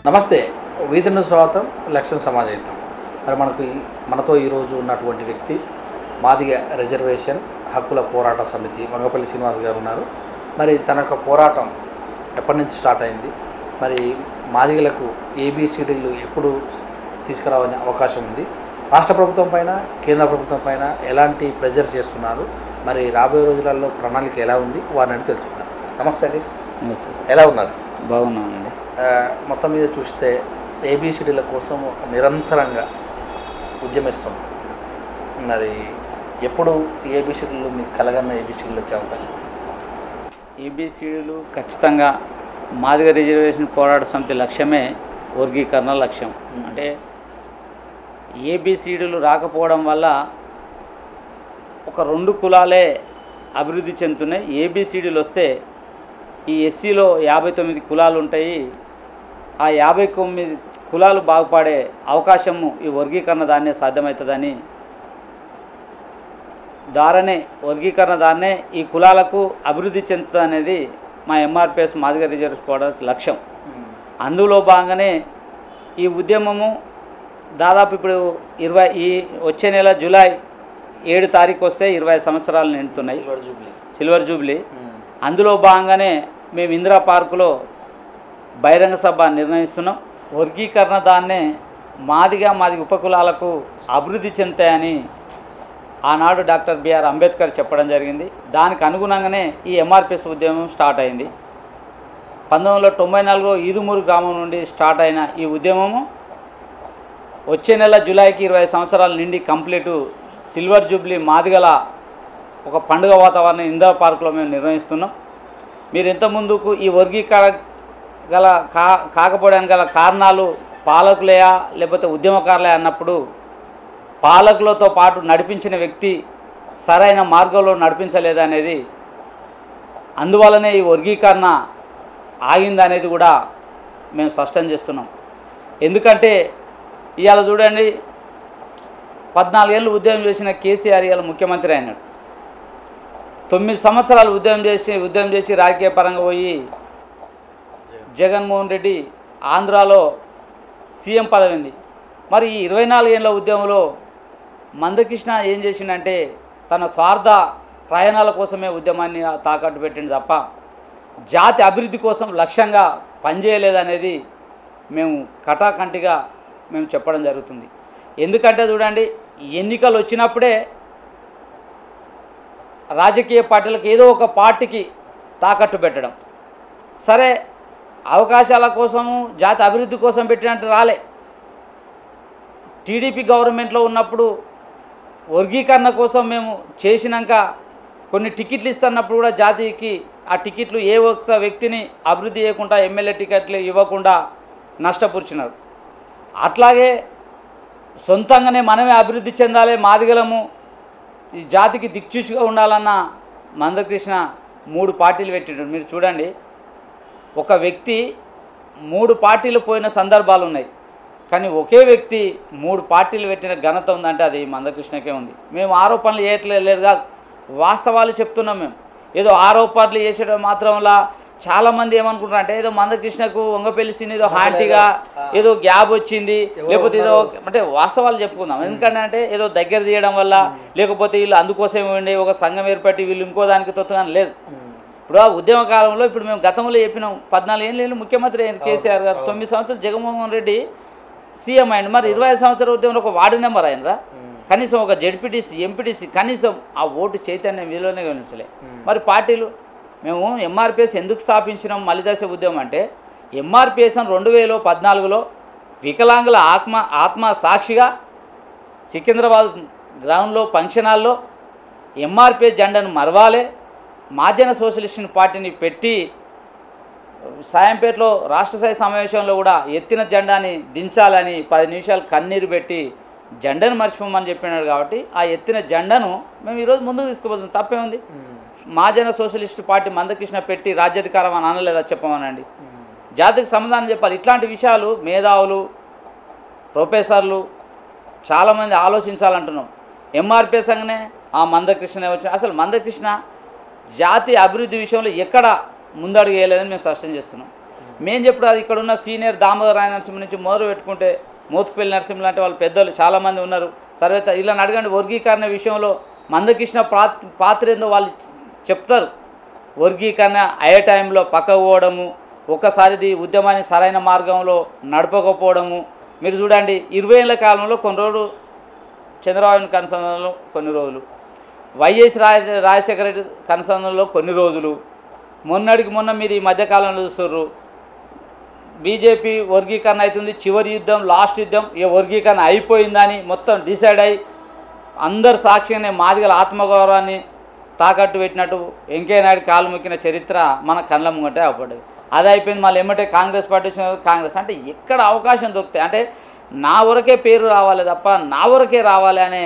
నమస్తే. వీధిన స్వాగతం, లక్ష్యం సమాజహితం. మరి మనతో ఈరోజు ఉన్నటువంటి వ్యక్తి మాదిగ రిజర్వేషన్ హక్కుల పోరాట సమితి వంగపల్లి శ్రీనివాస్ గారు ఉన్నారు. మరి తన యొక్క పోరాటం ఎప్పటి నుంచి స్టార్ట్ అయింది, మరి మాదిగలకు ఏబిసిడీలు ఎప్పుడు తీసుకురావాలనే అవకాశం ఉంది, రాష్ట్ర ప్రభుత్వం పైన కేంద్ర ప్రభుత్వం పైన ఎలాంటి ప్రెజర్ చేస్తున్నారు, మరి రాబోయే రోజులలో ప్రణాళిక ఎలా ఉంది వారిని తెలుసుకున్నారు. నమస్తే అండి. నమస్తే సార్. ఎలా ఉన్నారు? బాగున్నామండి. మొత్తం మీద చూస్తే ఏబిసిడీల కోసం ఒక నిరంతరంగా ఉద్యమిస్తుంది. మరి ఎప్పుడు ఏబిసిడీలు మీకు కలగన్న ఏబిసిడీలు వచ్చే అవకాశం? ఏబిసిడీలు ఖచ్చితంగా మాదిగ రిజర్వేషన్ పోరాట సమితి లక్ష్యమే వర్గీకరణ లక్ష్యం. అంటే ఏబిసిడీలు రాకపోవడం వల్ల ఒక 2 కులాలే అభివృద్ధి చెందుతున్నాయి. ఏబిసిడీలు వస్తే ఈ ఎస్సీలో 59 కులాలు ఉంటాయి. ఆ 59 కులాలు బాగుపడే అవకాశము ఈ వర్గీకరణ దాన్నే సాధ్యమవుతుందని వర్గీకరణ దాన్నే ఈ కులాలకు అభివృద్ధి చెందుతుంది అనేది మా ఎంఆర్పిఎస్ మాదిగ రిజర్వేషన్ పోరాట లక్ష్యం. అందులో భాగంగానే ఈ ఉద్యమము దాదాపు ఇప్పుడు ఈ వచ్చే నెల జూలై 7 తారీఖు వస్తే 20 సంవత్సరాలు నిండుతున్నాయి, సిల్వర్ జూబ్లీ. అందులో భాగంగానే మేము ఇందిరా పార్కులో బహిరంగ సభ నిర్ణయిస్తున్నాం. వర్గీకరణ దాన్నే మాది ఉపకులాలకు అభివృద్ధి చెందుతాయని ఆనాడు డాక్టర్ బిఆర్ అంబేద్కర్ చెప్పడం జరిగింది. దానికి అనుగుణంగానే ఈ ఎంఆర్పిఎస్ ఉద్యమం స్టార్ట్ అయింది. 1994లో ఈదుమూరు గ్రామం నుండి స్టార్ట్ అయిన ఈ ఉద్యమము వచ్చే నెల జూలైకి 20 సంవత్సరాలు నిండి కంప్లీటు సిల్వర్ జూబ్లీ మాదిగల ఒక పండుగ వాతావరణం ఇందిరా పార్కులో మేము నిర్వహిస్తున్నాం. మీరు ఇంత ముందుకు ఈ వర్గీకరణ కాకపోవడానికి గల కారణాలు పాలకులేయా లేకపోతే ఉద్యమకారులే అన్నప్పుడు, పాలకులతో పాటు నడిపించిన వ్యక్తి సరైన మార్గంలో నడిపించలేదనేది, అందువల్లనే ఈ వర్గీకరణ ఆగిందనేది కూడా మేము స్పష్టం చేస్తున్నాం. ఎందుకంటే ఇవాళ చూడండి, 14 ఏళ్ళు ఉద్యమం చేసిన కేసీఆర్ ఇవాళ ముఖ్యమంత్రి అయినాడు. 9 సంవత్సరాలు ఉద్యమం చేసి రాజకీయ పరంగా పోయి జగన్మోహన్ రెడ్డి ఆంధ్రాలో సీఎం పదవింది. మరి ఈ 24 ఏళ్ళ ఉద్యమంలో మందకృష్ణ ఏం చేసిండంటే తన స్వార్థ ప్రయాణాల కోసమే ఉద్యమాన్ని తాకట్టు పెట్టింది తప్ప జాతి అభివృద్ధి కోసం లక్ష్యంగా పనిచేయలేదనేది మేము కటాకంటిగా మేము చెప్పడం జరుగుతుంది. ఎందుకంటే చూడండి, ఎన్నికలు వచ్చినప్పుడే రాజకీయ పార్టీలకు ఏదో ఒక పార్టీకి తాకట్టు పెట్టడం, సరే అవకాశాల కోసము జాతి అభివృద్ధి కోసం పెట్టినట్టు రాలే. టీడీపీ గవర్నమెంట్లో ఉన్నప్పుడు వర్గీకరణ కోసం మేము చేసినాక కొన్ని టికెట్లు ఇస్తున్నప్పుడు కూడా జాతికి ఆ టికెట్లు ఏ ఒక్క వ్యక్తిని అభివృద్ధి చేయకుండా ఎమ్మెల్యే టికెట్లు ఇవ్వకుండా నష్టపరిచినారు. అట్లాగే సొంతంగానే మనమే అభివృద్ధి చెందాలి, మాదిగలము ఈ జాతికి దిక్చూచిగా ఉండాలన్న మందకృష్ణ 3 పార్టీలు పెట్టినాడు. మీరు చూడండి, ఒక వ్యక్తి 3 పార్టీలు పోయిన సందర్భాలు ఉన్నాయి, కానీ ఒకే వ్యక్తి 3 పార్టీలు పెట్టిన ఘనత ఉందంటే అది మందకృష్ణకే ఉంది. మేము ఆరోపణలు చేయట్లేదు కాదు, వాస్తవాలు చెప్తున్నాం. మేము ఏదో ఆరోపణలు చేసేయడం మాత్రంలా చాలామంది ఏమనుకుంటారు అంటే ఏదో మందకృష్ణకు వంగపల్లి సీన్ ఏదో హార్టీగా ఏదో గ్యాప్ వచ్చింది, లేకపోతే ఏదో అంటే వాస్తవాలు చెప్పుకుందాం. ఎందుకంటే ఏదో దగ్గర తీయడం వల్ల, లేకపోతే వీళ్ళు అందుకోసమే ఉండే ఒక సంఘం ఏర్పడి వీళ్ళు ఇంకో దానికి తొత్తుగానే లేదు. ఇప్పుడు ఆ ఉద్యమ కాలంలో ఇప్పుడు మేము గతంలో చెప్పినాం, 14 ఏళ్ళు ముఖ్యమంత్రి అయిన కేసీఆర్ గారు, 9 సంవత్సరాలు జగన్మోహన్ రెడ్డి సీఎం అయింది. మరి 25 సంవత్సరాల ఉద్యమంలో ఒక వార్డు నెంబర్ అయినరా, కనీసం ఒక జెడ్పీటీసీ ఎంపీటీసీ కనీసం ఆ ఓటు చైతన్యం వీళ్ళనే గమనించలే. మరి పార్టీలు మేము ఎంఆర్పిఎస్ ఎందుకు స్థాపించినాం మలిదశ ఉద్యమం అంటే, ఎంఆర్పిఎస్ 2014లో వికలాంగుల ఆత్మ సాక్షిగా సికింద్రాబాద్ గ్రౌండ్లో ఫంక్షన్ హాల్లో ఎంఆర్పిఎస్ జెండాను మరవాలే, మాజన సోషలిస్ట్ పార్టీని పెట్టి సాయంపేటలో రాష్ట్ర స్థాయి సమావేశంలో కూడా ఎత్తిన జెండాని దించాలని 10 నిమిషాలు కన్నీరు పెట్టి జెండాను మర్చిపోమని చెప్పినాడు. కాబట్టి ఆ ఎత్తిన జెండాను మేము ఈరోజు ముందుకు తీసుకుపోతున్నాం. తప్పే ఉంది? మాజన సోషలిస్ట్ పార్టీ మందకృష్ణ పెట్టి రాజ్యాధికారం అని అనలేదా చెప్పమనండి. జాతికి సమాధానం చెప్పాలి. ఇట్లాంటి విషయాలు మేధావులు, ప్రొఫెసర్లు చాలామంది ఆలోచించాలంటున్నాం. ఎంఆర్పిఎస్ అనగానే ఆ మందకృష్ణ వచ్చిన, అసలు మందకృష్ణ జాతి అభివృద్ధి విషయంలో ఎక్కడ ముందడుగు వేయలేదని మేము స్పష్టం చేస్తున్నాం. మేము చెప్పుడు అది ఇక్కడ ఉన్న సీనియర్ దామోదర నరసింహ నుంచి మొదలు పెట్టుకుంటే మోత్కుపల్లి నరసింహ లాంటి వాళ్ళు పెద్దలు చాలామంది ఉన్నారు. సర్వేత ఇలా అడగండి, వర్గీకరణ విషయంలో మందకృష్ణ పాత్ర ఏందో వాళ్ళు చెప్తారు. వర్గీకరణ అయ్యే టైంలో పక్కకు పోవడము, ఒకసారిది ఉద్యమాన్ని సరైన మార్గంలో నడపకపోవడము. మీరు చూడండి 20 ఏళ్ల కాలంలో కొన్ని రోజులు చంద్రబాబు కనసంలో కొన్ని రోజులు, వైఎస్ రాజశేఖర రెడ్డి కనసంలో కొన్ని రోజులు, మొన్నటికి మొన్న మీరు ఈ మధ్యకాలంలో చూస్తుర్రు బీజేపీ వర్గీకరణ అవుతుంది, చివరి యుద్ధం లాస్ట్ యుద్ధం, ఇక వర్గీకరణ అయిపోయిందని మొత్తం డిసైడ్ అయ్యి అందరు సాక్షిగానే మాదిగల ఆత్మగౌరవాన్ని తాకట్టు పెట్టినట్టు వెంకయ్య నాయుడు కాలు మొక్కిన చరిత్ర మన కళ్ళ ముంగటే అవపడ్డది. అది అయిపోయింది. మళ్ళీ ఏమంటే కాంగ్రెస్ పార్టీ వచ్చిన కాంగ్రెస్ అంటే ఎక్కడ అవకాశం దొరుకుతాయి అంటే నా వరకే పేరు రావాలి తప్ప నా వరకే రావాలి అనే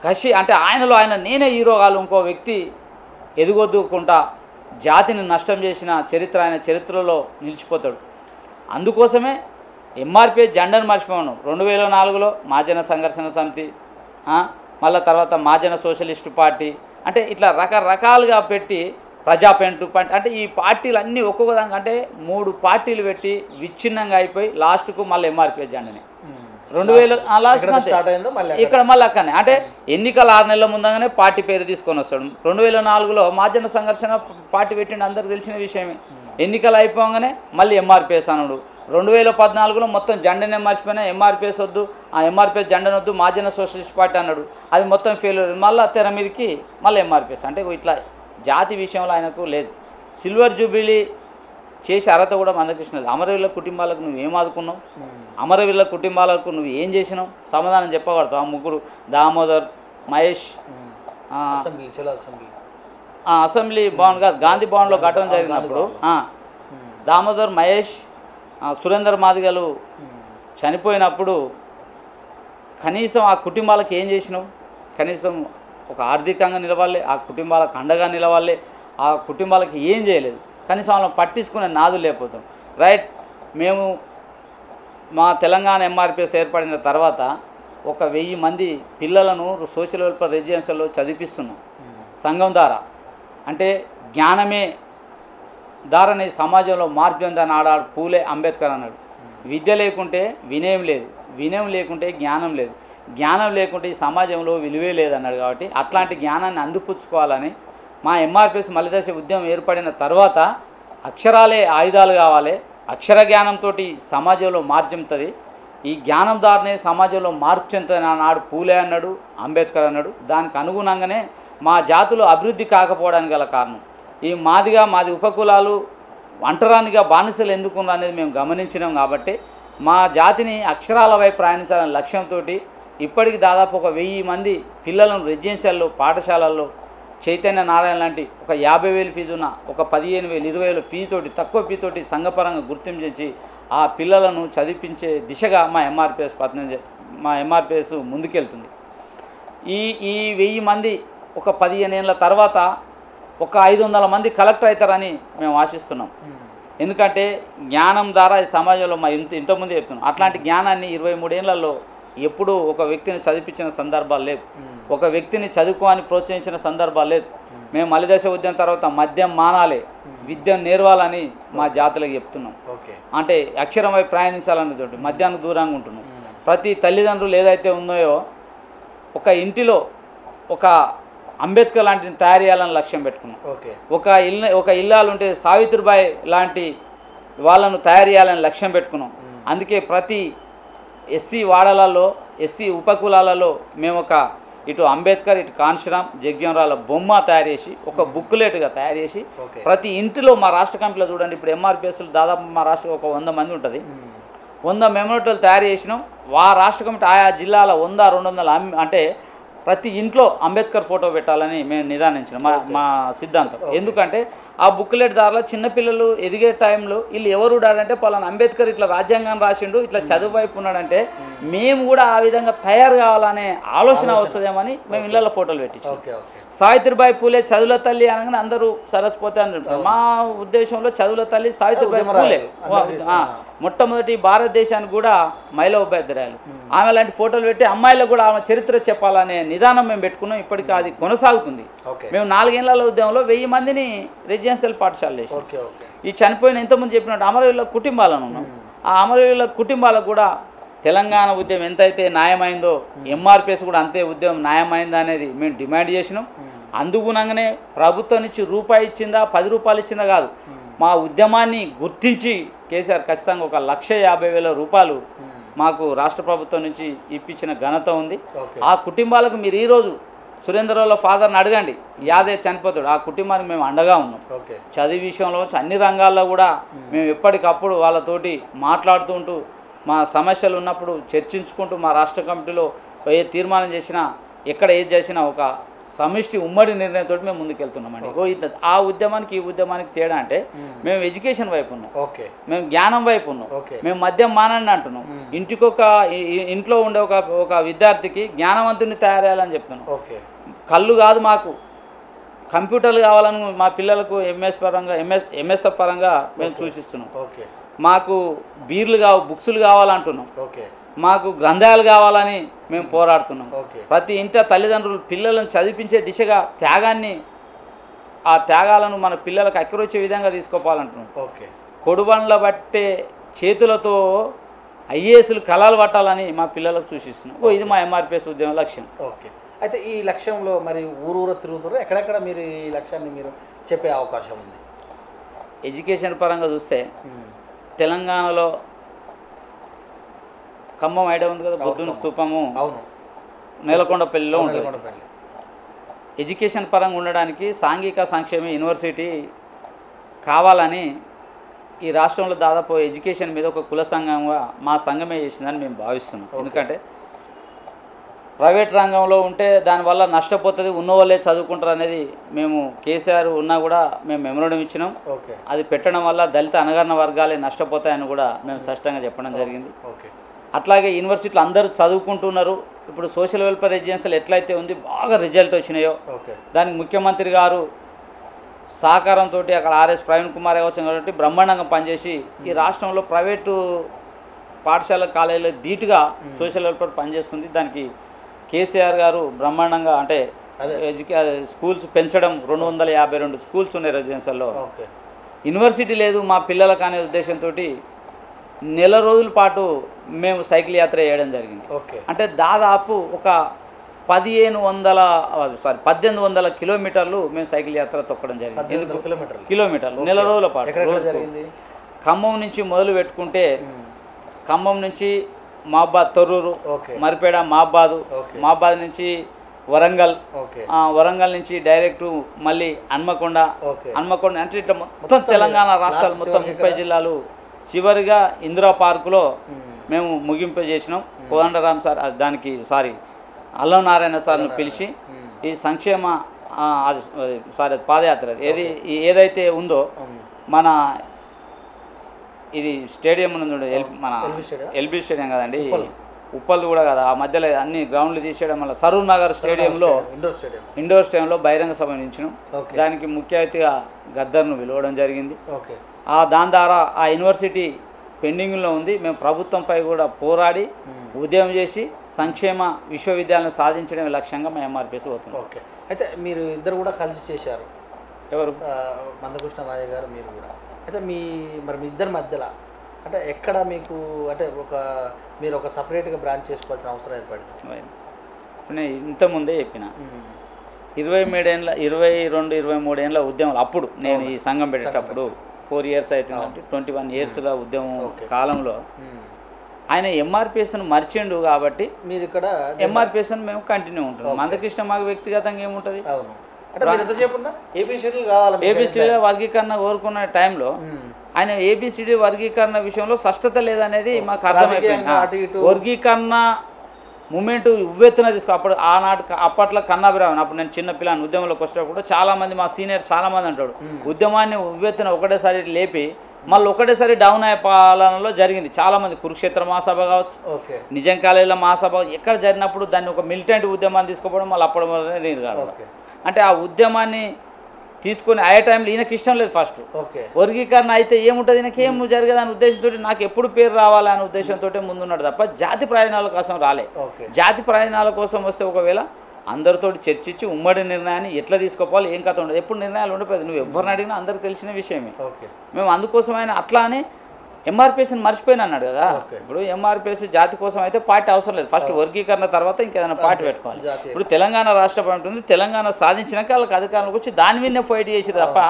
కసి అంటే ఆయనలో నేనే హీరో కాదు ఇంకో వ్యక్తి ఎదుగొద్దుకుంటా జాతిని నష్టం చేసిన చరిత్ర ఆయన చరిత్రలో నిలిచిపోతాడు. అందుకోసమే ఎంఆర్పీ జెండాను మర్చిపోయాను. 2004లో మహాజన సంఘర్షణ సమితి, మళ్ళీ తర్వాత మహాజన సోషలిస్టు పార్టీ, అంటే ఇట్లా రకరకాలుగా పెట్టి ప్రజాపెంటు అంటే ఈ పార్టీలు అన్నీ ఒక్కొక్క దానికి అంటే 3 పార్టీలు పెట్టి విచ్ఛిన్నంగా అయిపోయి లాస్ట్కు మళ్ళీ ఎంఆర్పీ జెండాని 2000 లాస్ట్ ఇక్కడ మళ్ళీ అక్కడనే అంటే ఎన్నికల 6 నెలల ముందుగానే పార్టీ పేరు తీసుకొని వస్తాడు. 2004లో మహాజన సంఘర్షణ పార్టీ పెట్టిండి అందరికి తెలిసిన విషయమే. ఎన్నికలు అయిపోగానే మళ్ళీ ఎంఆర్పీఎస్ అన్నాడు. 2014లో మొత్తం జెండానే మర్చిపోయినా ఎంఆర్పీఎస్ వద్దు, ఆ ఎంఆర్పీఎస్ జెండానొద్దు మహాజన సోషలిస్ట్ పార్టీ అన్నాడు. అది మొత్తం ఫెయిల్. మళ్ళీ తెర మీదకి మళ్ళీ ఎంఆర్పీఎస్ అంటే ఇట్లా జాతి విషయంలో ఆయనకు లేదు. సిల్వర్ జూబిలీ చేసే అర్హత కూడా మందకృష్ణ లేదు. అమరవీరుల కుటుంబాలకు నువ్వు ఏం ఆదుకున్నావు, అమరవీరుల కుటుంబాలకు నువ్వు ఏం చేసినావు సమాధానం చెప్పగలుగుతావు. ఆ ముగ్గురు దామోదర్, మహేష్, అసెంబ్లీ భవన్ కాదు గాంధీ భవన్లో ఘటన జరిగినప్పుడు దామోదర్, మహేష్, సురేందర్ మాదిగలు చనిపోయినప్పుడు కనీసం ఆ కుటుంబాలకు ఏం చేసినావు? కనీసం ఒక ఆర్థికంగా నిలవాలి, ఆ కుటుంబాలకు అండగా నిలవాలి, ఆ కుటుంబాలకు ఏం చేయలేదు. కనీసం వాళ్ళని పట్టించుకునే నాదు లేకపోతాం. రైట్, మేము మా తెలంగాణ ఎంఆర్పీఎస్ ఏర్పడిన తర్వాత 1000 మంది పిల్లలను సోషల్ వెల్ఫేర్ రెసిడెన్షియల్లో చదివిస్తున్నాం సంఘం ద్వారా. అంటే జ్ఞానమే దారని సమాజంలో మార్పు చెందని ఆడాడు పూలే అంబేద్కర్ అన్నాడు. విద్య లేకుంటే వినయం లేదు, వినయం లేకుంటే జ్ఞానం లేదు, జ్ఞానం లేకుంటే ఈ సమాజంలో విలువే లేదన్నాడు. కాబట్టి అట్లాంటి జ్ఞానాన్ని అందిపుచ్చుకోవాలని మా ఎంఆర్పీఎస్ మలిదశ ఉద్యమం ఏర్పడిన తర్వాత అక్షరాలే ఆయుధాలు కావాలి, అక్షర జ్ఞానంతో సమాజంలో మార్పు చెందుతుంది, ఈ జ్ఞానం ద్వారానే సమాజంలో మార్పు చెందుతుంది అన్నాడు పూలే అన్నాడు, అంబేద్కర్ అన్నాడు. దానికి అనుగుణంగానే మా జాతులు అభివృద్ధి కాకపోవడానికి గల కారణం ఈ మాది ఉపకులాలు ఒంటరానిగా బానిసలు ఎందుకున్నారు అనేది మేము గమనించినాం. కాబట్టి మా జాతిని అక్షరాల వైపు ప్రయాణించాలనే లక్ష్యంతో ఇప్పటికి దాదాపు 1000 మంది పిల్లలను రెసిడెన్షియల్లో పాఠశాలల్లో చైతన్య నారాయణ లాంటి ఒక 50,000 ఫీజు ఉన్న ఒక 15,000 20,000 ఫీజుతోటి తక్కువ ఫీజుతోటి సంఘపరంగా గుర్తించి ఆ పిల్లలను చదివించే దిశగా మా ఎంఆర్పీఎస్ ముందుకెళ్తుంది. ఈ 1000 మంది ఒక 15 ఏళ్ళ తర్వాత ఒక 500 మంది కలెక్టర్ అవుతారని మేము ఆశిస్తున్నాం. ఎందుకంటే జ్ఞానం ద్వారా ఈ సమాజంలో మా ఇంతకుముందే చెప్తున్నాం అట్లాంటి జ్ఞానాన్ని 23 ఏళ్లలో ఎప్పుడూ ఒక వ్యక్తిని చదివించిన సందర్భాలు లేదు, ఒక వ్యక్తిని చదువుకోని ప్రోత్సహించిన సందర్భాలు లేదు. మేము మలిదశ ఉద్యమం తర్వాత మద్యం మానాలి, విద్యను నేర్వాలని మా జాతులకు చెప్తున్నాం. అంటే అక్షరం వైపు ప్రయాణించాలనేది మద్యానికి దూరంగా ఉంటున్నాం. ప్రతి తల్లిదండ్రులు ఏదైతే ఉన్నాయో ఒక ఇంటిలో ఒక అంబేద్కర్ లాంటిని తయారు చేయాలని లక్ష్యం పెట్టుకున్నాం. ఒక ఇల్లాలు ఉంటే సావిత్రిబాయి లాంటి వాళ్ళను తయారు చేయాలని లక్ష్యం పెట్టుకున్నాం. అందుకే ప్రతి ఎస్సీ వాడలలో ఎస్సీ ఉపకులాలలో మేము ఇటు అంబేద్కర్ ఇటు కాన్షిరామ్ జగ్యంరాల బొమ్మ తయారు చేసి ఒక బుక్లెట్గా తయారు చేసి ప్రతి ఇంటిలో మా రాష్ట్ర కమిటీలో చూడండి ఇప్పుడు ఎంఆర్పీఎస్లు దాదాపు మా రాష్ట్ర ఒక 100 మంది ఉంటుంది, 100 మెమోరియల్ తయారు చేసినాం. రాష్ట్ర కమిటీ ఆయా జిల్లాల 100-200 అంటే ప్రతి ఇంట్లో అంబేద్కర్ ఫోటో పెట్టాలని మేము నిదానించినాం. మా సిద్ధాంతం ఎందుకంటే ఆ బుక్లెట్ ద్వారా చిన్నపిల్లలు ఎదిగే టైంలో వీళ్ళు ఎవరు ఉన్నాడంటే పలానా అంబేద్కర్ ఇట్లా రాజ్యాంగాన్ని రాసిండు ఇట్లా చదువు వైపు ఉన్నాడంటే మేము కూడా ఆ విధంగా తయారు కావాలనే ఆలోచన వస్తుందేమని మేము ఇళ్ళల్లో ఫోటోలు పెట్టించాం. సావిత్రిబాయి పూలే చదువుల తల్లి అనగానే అందరూ సరస్పోతే అని చెప్తారు. మా ఉద్దేశంలో చదువుల తల్లి సావిత్రిబాయి పూలే మొట్టమొదటి భారతదేశానికి కూడా మహిళా ఉపాధ్యాయులు ఆమె లాంటి ఫోటోలు పెట్టి అమ్మాయిలకు కూడా ఆమె చరిత్ర చెప్పాలనే నిదానం మేము పెట్టుకున్నాం. ఇప్పటికీ అది కొనసాగుతుంది. మేము 4 ఏళ్ల ఉద్యమంలో 1000 మందిని రెసిడెన్షియల్ పాఠశాలలు వేసాం. ఈ చనిపోయిన ఎంతోమంది చెప్పినట్టు అమరవీరుల కుటుంబాలను ఉన్నాం. ఆ అమరవీరుల కుటుంబాలకు కూడా తెలంగాణ ఉద్యమం ఎంతైతే న్యాయమైందో ఎంఆర్పిఎస్ కూడా అంతే ఉద్యమం న్యాయమైందా అనేది మేము డిమాండ్ చేసినాం. అందుగుణంగానే ప్రభుత్వం నుంచి రూపాయి ఇచ్చిందా 10 రూపాయలు ఇచ్చిందా కాదు, మా ఉద్యమాన్ని గుర్తించి కేసీఆర్ ఖచ్చితంగా 1,50,000 రూపాయలు మాకు రాష్ట్ర ప్రభుత్వం నుంచి ఇప్పించిన ఘనత ఉంది. ఆ కుటుంబాలకు మీరు ఈరోజు సురేంద్రరావుల ఫాదర్ని అడగండి, యాదే చనిపోతాడు, ఆ కుటుంబానికి మేము అండగా ఉన్నాం. చదువు విషయంలో అన్ని రంగాల్లో కూడా మేము ఎప్పటికప్పుడు వాళ్ళతోటి మాట్లాడుతుంటూ మా సమస్యలు ఉన్నప్పుడు చర్చించుకుంటూ మా రాష్ట్ర కమిటీలో ఏ తీర్మానం చేసినా ఎక్కడ ఏది చేసినా ఒక సమిష్టి ఉమ్మడి నిర్ణయంతో మేము ముందుకెళ్తున్నామండి. ఆ ఉద్యమానికి ఈ ఉద్యమానికి తేడా అంటే మేము ఎడ్యుకేషన్ వైపు ఉన్నాం, మేము జ్ఞానం వైపు ఉన్నాం, మేము మద్యం మానండి అంటున్నాం. ఇంట్లో ఉండే ఒక విద్యార్థికి జ్ఞానవంతుని తయారు చేయాలని చెప్తున్నాం. కళ్ళు కాదు, మాకు కంప్యూటర్లు కావాలని మా పిల్లలకు ఎంఎస్ఎఫ్ పరంగా మేము సూచిస్తున్నాం. మాకు బీర్లు బుక్సులు కావాలంటున్నాం, మాకు గ్రంథాలు కావాలని మేము పోరాడుతున్నాం. ప్రతి ఇంట తల్లిదండ్రులు పిల్లలను చదివించే దిశగా ఆ త్యాగాలను మన పిల్లలకు అక్కరొచ్చే విధంగా తీసుకోవాలంటున్నాం. కొడుబండ్ల బట్టే చేతులతో ఐఏఎస్లు కళలు పట్టాలని మా పిల్లలకు సూచిస్తున్నాం. ఇది మా ఎంఆర్పిఎస్ ఉద్యమ లక్ష్యం. అయితే ఈ లక్ష్యంలో మరి ఊరూర తిరుగుతారు, ఎక్కడెక్కడ మీరు ఈ లక్ష్యాన్ని మీరు చెప్పే అవకాశం ఉంది? ఎడ్యుకేషన్ పరంగా చూస్తే తెలంగాణలో ఖమ్మం ఐడియా ఉంది కదా, బుద్ధుని స్తూపము నేలకొండపల్లిలో ఉంటుంది. ఎడ్యుకేషన్ పరంగా ఉండడానికి సాంఘిక సంక్షేమ యూనివర్సిటీ కావాలని ఈ రాష్ట్రంలో దాదాపు ఎడ్యుకేషన్ మీద ఒక కుల సంఘంగా మా సంఘమే చేసిందని మేము భావిస్తున్నాం. ఎందుకంటే ప్రైవేట్ రంగంలో ఉంటే దానివల్ల నష్టపోతుంది, ఉన్నవాళ్ళే చదువుకుంటారు అనేది మేము కేసీఆర్ ఉన్నా కూడా మేము మెమోరాండం ఇచ్చినాం. అది పెట్టడం వల్ల దళిత అణగారిన వర్గాలే నష్టపోతాయని కూడా మేము స్పష్టంగా చెప్పడం జరిగింది. అట్లాగే యూనివర్సిటీలు అందరూ చదువుకుంటున్నారు. ఇప్పుడు సోషల్ వెల్ఫేర్ రెసిడెన్షియల్ ఎట్లయితే ఉంది బాగా రిజల్ట్ వచ్చినాయో దానికి ముఖ్యమంత్రి గారు సహకారంతో అక్కడ ఆర్ఎస్ ప్రవీణ్ కుమార్ కావచ్చు కాబట్టి బ్రహ్మాండంగా పనిచేసి ఈ రాష్ట్రంలో ప్రైవేటు పాఠశాల కాలేజీలో ధీటుగా సోషల్ వెల్ఫేర్ పనిచేస్తుంది. దానికి కేసీఆర్ గారు బ్రహ్మాండంగా అంటే స్కూల్స్ పెంచడం, 252 స్కూల్స్ ఉన్నాయి రెసిడెన్షియల్లో. యూనివర్సిటీ లేదు మా పిల్లలకు అనే ఉద్దేశంతో నెల రోజుల పాటు మేము సైకిల్ యాత్ర చేయడం జరిగింది. అంటే దాదాపు ఒక 1800 కిలోమీటర్లు మేము సైకిల్ యాత్ర తొక్కడం జరిగింది. కిలోమీటర్లు నెల రోజుల పాటు. ఖమ్మం నుంచి మొదలు పెట్టుకుంటే ఖమ్మం నుంచి మహబాద్, తొర్రూరు, మరిపేడ, మహబాద్ నుంచి వరంగల్, వరంగల్ నుంచి డైరెక్ట్ మళ్ళీ హన్మకొండ అంటే ఇట్లా మొత్తం తెలంగాణ రాష్ట్రాలు మొత్తం 30 జిల్లాలు చివరిగా ఇందిరా పార్కులో మేము ముగింపు చేసినాం. కోదండరామ్ సార్ దానికి అల్లం నారాయణ సార్ను పిలిచి ఈ సంక్షేమ పాదయాత్ర ఏదైతే ఉందో మన ఇది స్టేడియం మన ఎల్బీ స్టేడియం కదండి, ఉప్పల్ కూడా కదా, ఆ మధ్యలో అన్ని గ్రౌండ్లు తీసేయడం వల్ల సరూర్ నగర్ స్టేడియంలో ఇండోర్ స్టేడియంలో బహిరంగ సభ నిర్వహించినాం. దానికి ముఖ్య అతిథిగా గద్దర్ను పిలవడం జరిగింది. దాని ద్వారా ఆ యూనివర్సిటీ పెండింగ్లో ఉంది. మేము ప్రభుత్వంపై కూడా పోరాడి ఉద్యమం చేసి సంక్షేమ విశ్వవిద్యాలయం సాధించడం లక్ష్యంగా మా ఎంఆర్పిఎస్ పోతున్నాం. అయితే మీరు ఇద్దరు కూడా కలిసి చేశారు, ఎవరు? మందకృష్ణ మాదయ్య గారు, మీరు కూడా. అయితే మీ ఇద్దరి మధ్యలో అంటే ఎక్కడ మీకు అంటే మీరు ఒక సపరేట్గా బ్రాంచ్ చేసుకోవాల్సిన అవసరం ఏర్పడింది? నేను ఇంతకుముందే చెప్పిన 22-23 ఏళ్ళ ఉద్యమాలు అప్పుడు నేను ఈ సంఘం పెట్టేటప్పుడు 4 years అవుతుంది, 21 yearsల ఉద్యమం కాలంలో ఆయన ఎంఆర్పిఎస్ను మర్చిండు కాబట్టి మీరు ఇక్కడ ఎంఆర్పిఎస్ను మేము కంటిన్యూ ఉంటున్నాం. మందకృష్ణ మాకు వ్యక్తిగతంగా ఏముంటుంది, ఏబిసిడి వర్గీకరణ కోరుకున్న టైంలో ఆయన ఏబిసిడి వర్గీకరణ విషయంలో స్పష్టత లేదనేది మాకు అర్థమైపోయింది. వర్గీకరణ మూమెంట్ ఉవ్వెత్తున అప్పట్లో కన్నాభిరామన్, అప్పుడు నేను చిన్న పిల్లని ఉద్యమంలోకి వచ్చినప్పుడు చాలామంది మా సీనియర్ చాలామంది అంటాడు ఉద్యమాన్ని ఉవ్వెత్తున ఒకటేసారి లేపి మళ్ళీ ఒకటేసారి డౌన్ అయ్యే పాలనలో జరిగింది. చాలామంది కురుక్షేత్ర మహాసభ కావచ్చు, నిజాం కాలేజీలో మహాసభ ఎక్కడ జరిగినప్పుడు దాన్ని ఒక మిలిటెంట్ ఉద్యమాన్ని తీసుకోవడం మళ్ళీ అప్పటి నీరు కాదు. అంటే ఆ ఉద్యమాన్ని తీసుకొని అయ్యే టైంలో ఈయనకి ఇష్టం లేదు. ఫస్ట్ వర్గీకరణ అయితే ఏముంటుంది, ఈయనకి ఏం జరగదనే ఉద్దేశంతో నాకు ఎప్పుడు పేరు రావాలనే ఉద్దేశంతో ముందున్నాడు తప్ప జాతి ప్రయోజనాల కోసం రాలే. జాతి ప్రయోజనాల కోసం వస్తే ఒకవేళ అందరితోటి చర్చించి ఉమ్మడి నిర్ణయాన్ని ఎట్లా తీసుకోవాలి ఏం కథ ఉండదు. ఎప్పుడు నిర్ణయాలు ఉండిపోయింది, నువ్వు ఎవరిని అడిగినా అందరికి తెలిసిన విషయమే. మేము అందుకోసం ఆయన అట్లా అని ఎంఆర్పిఎస్ని మర్చిపోయిన అన్నాడు కదా. ఇప్పుడు ఎంఆర్పిఎస్ జాతి కోసం అయితే పార్టీ అవసరం లేదు, ఫస్ట్ వర్గీకరణ తర్వాత ఇంకేదైనా పార్టీ పెట్టుకోవాలి. ఇప్పుడు తెలంగాణ రాష్ట్ర ప్రభుత్వం ఉంది, తెలంగాణ సాధించినాక వాళ్ళకి అధికారంలోకి వచ్చి దాని మీదనే ఫైట్ చేసారు తప్ప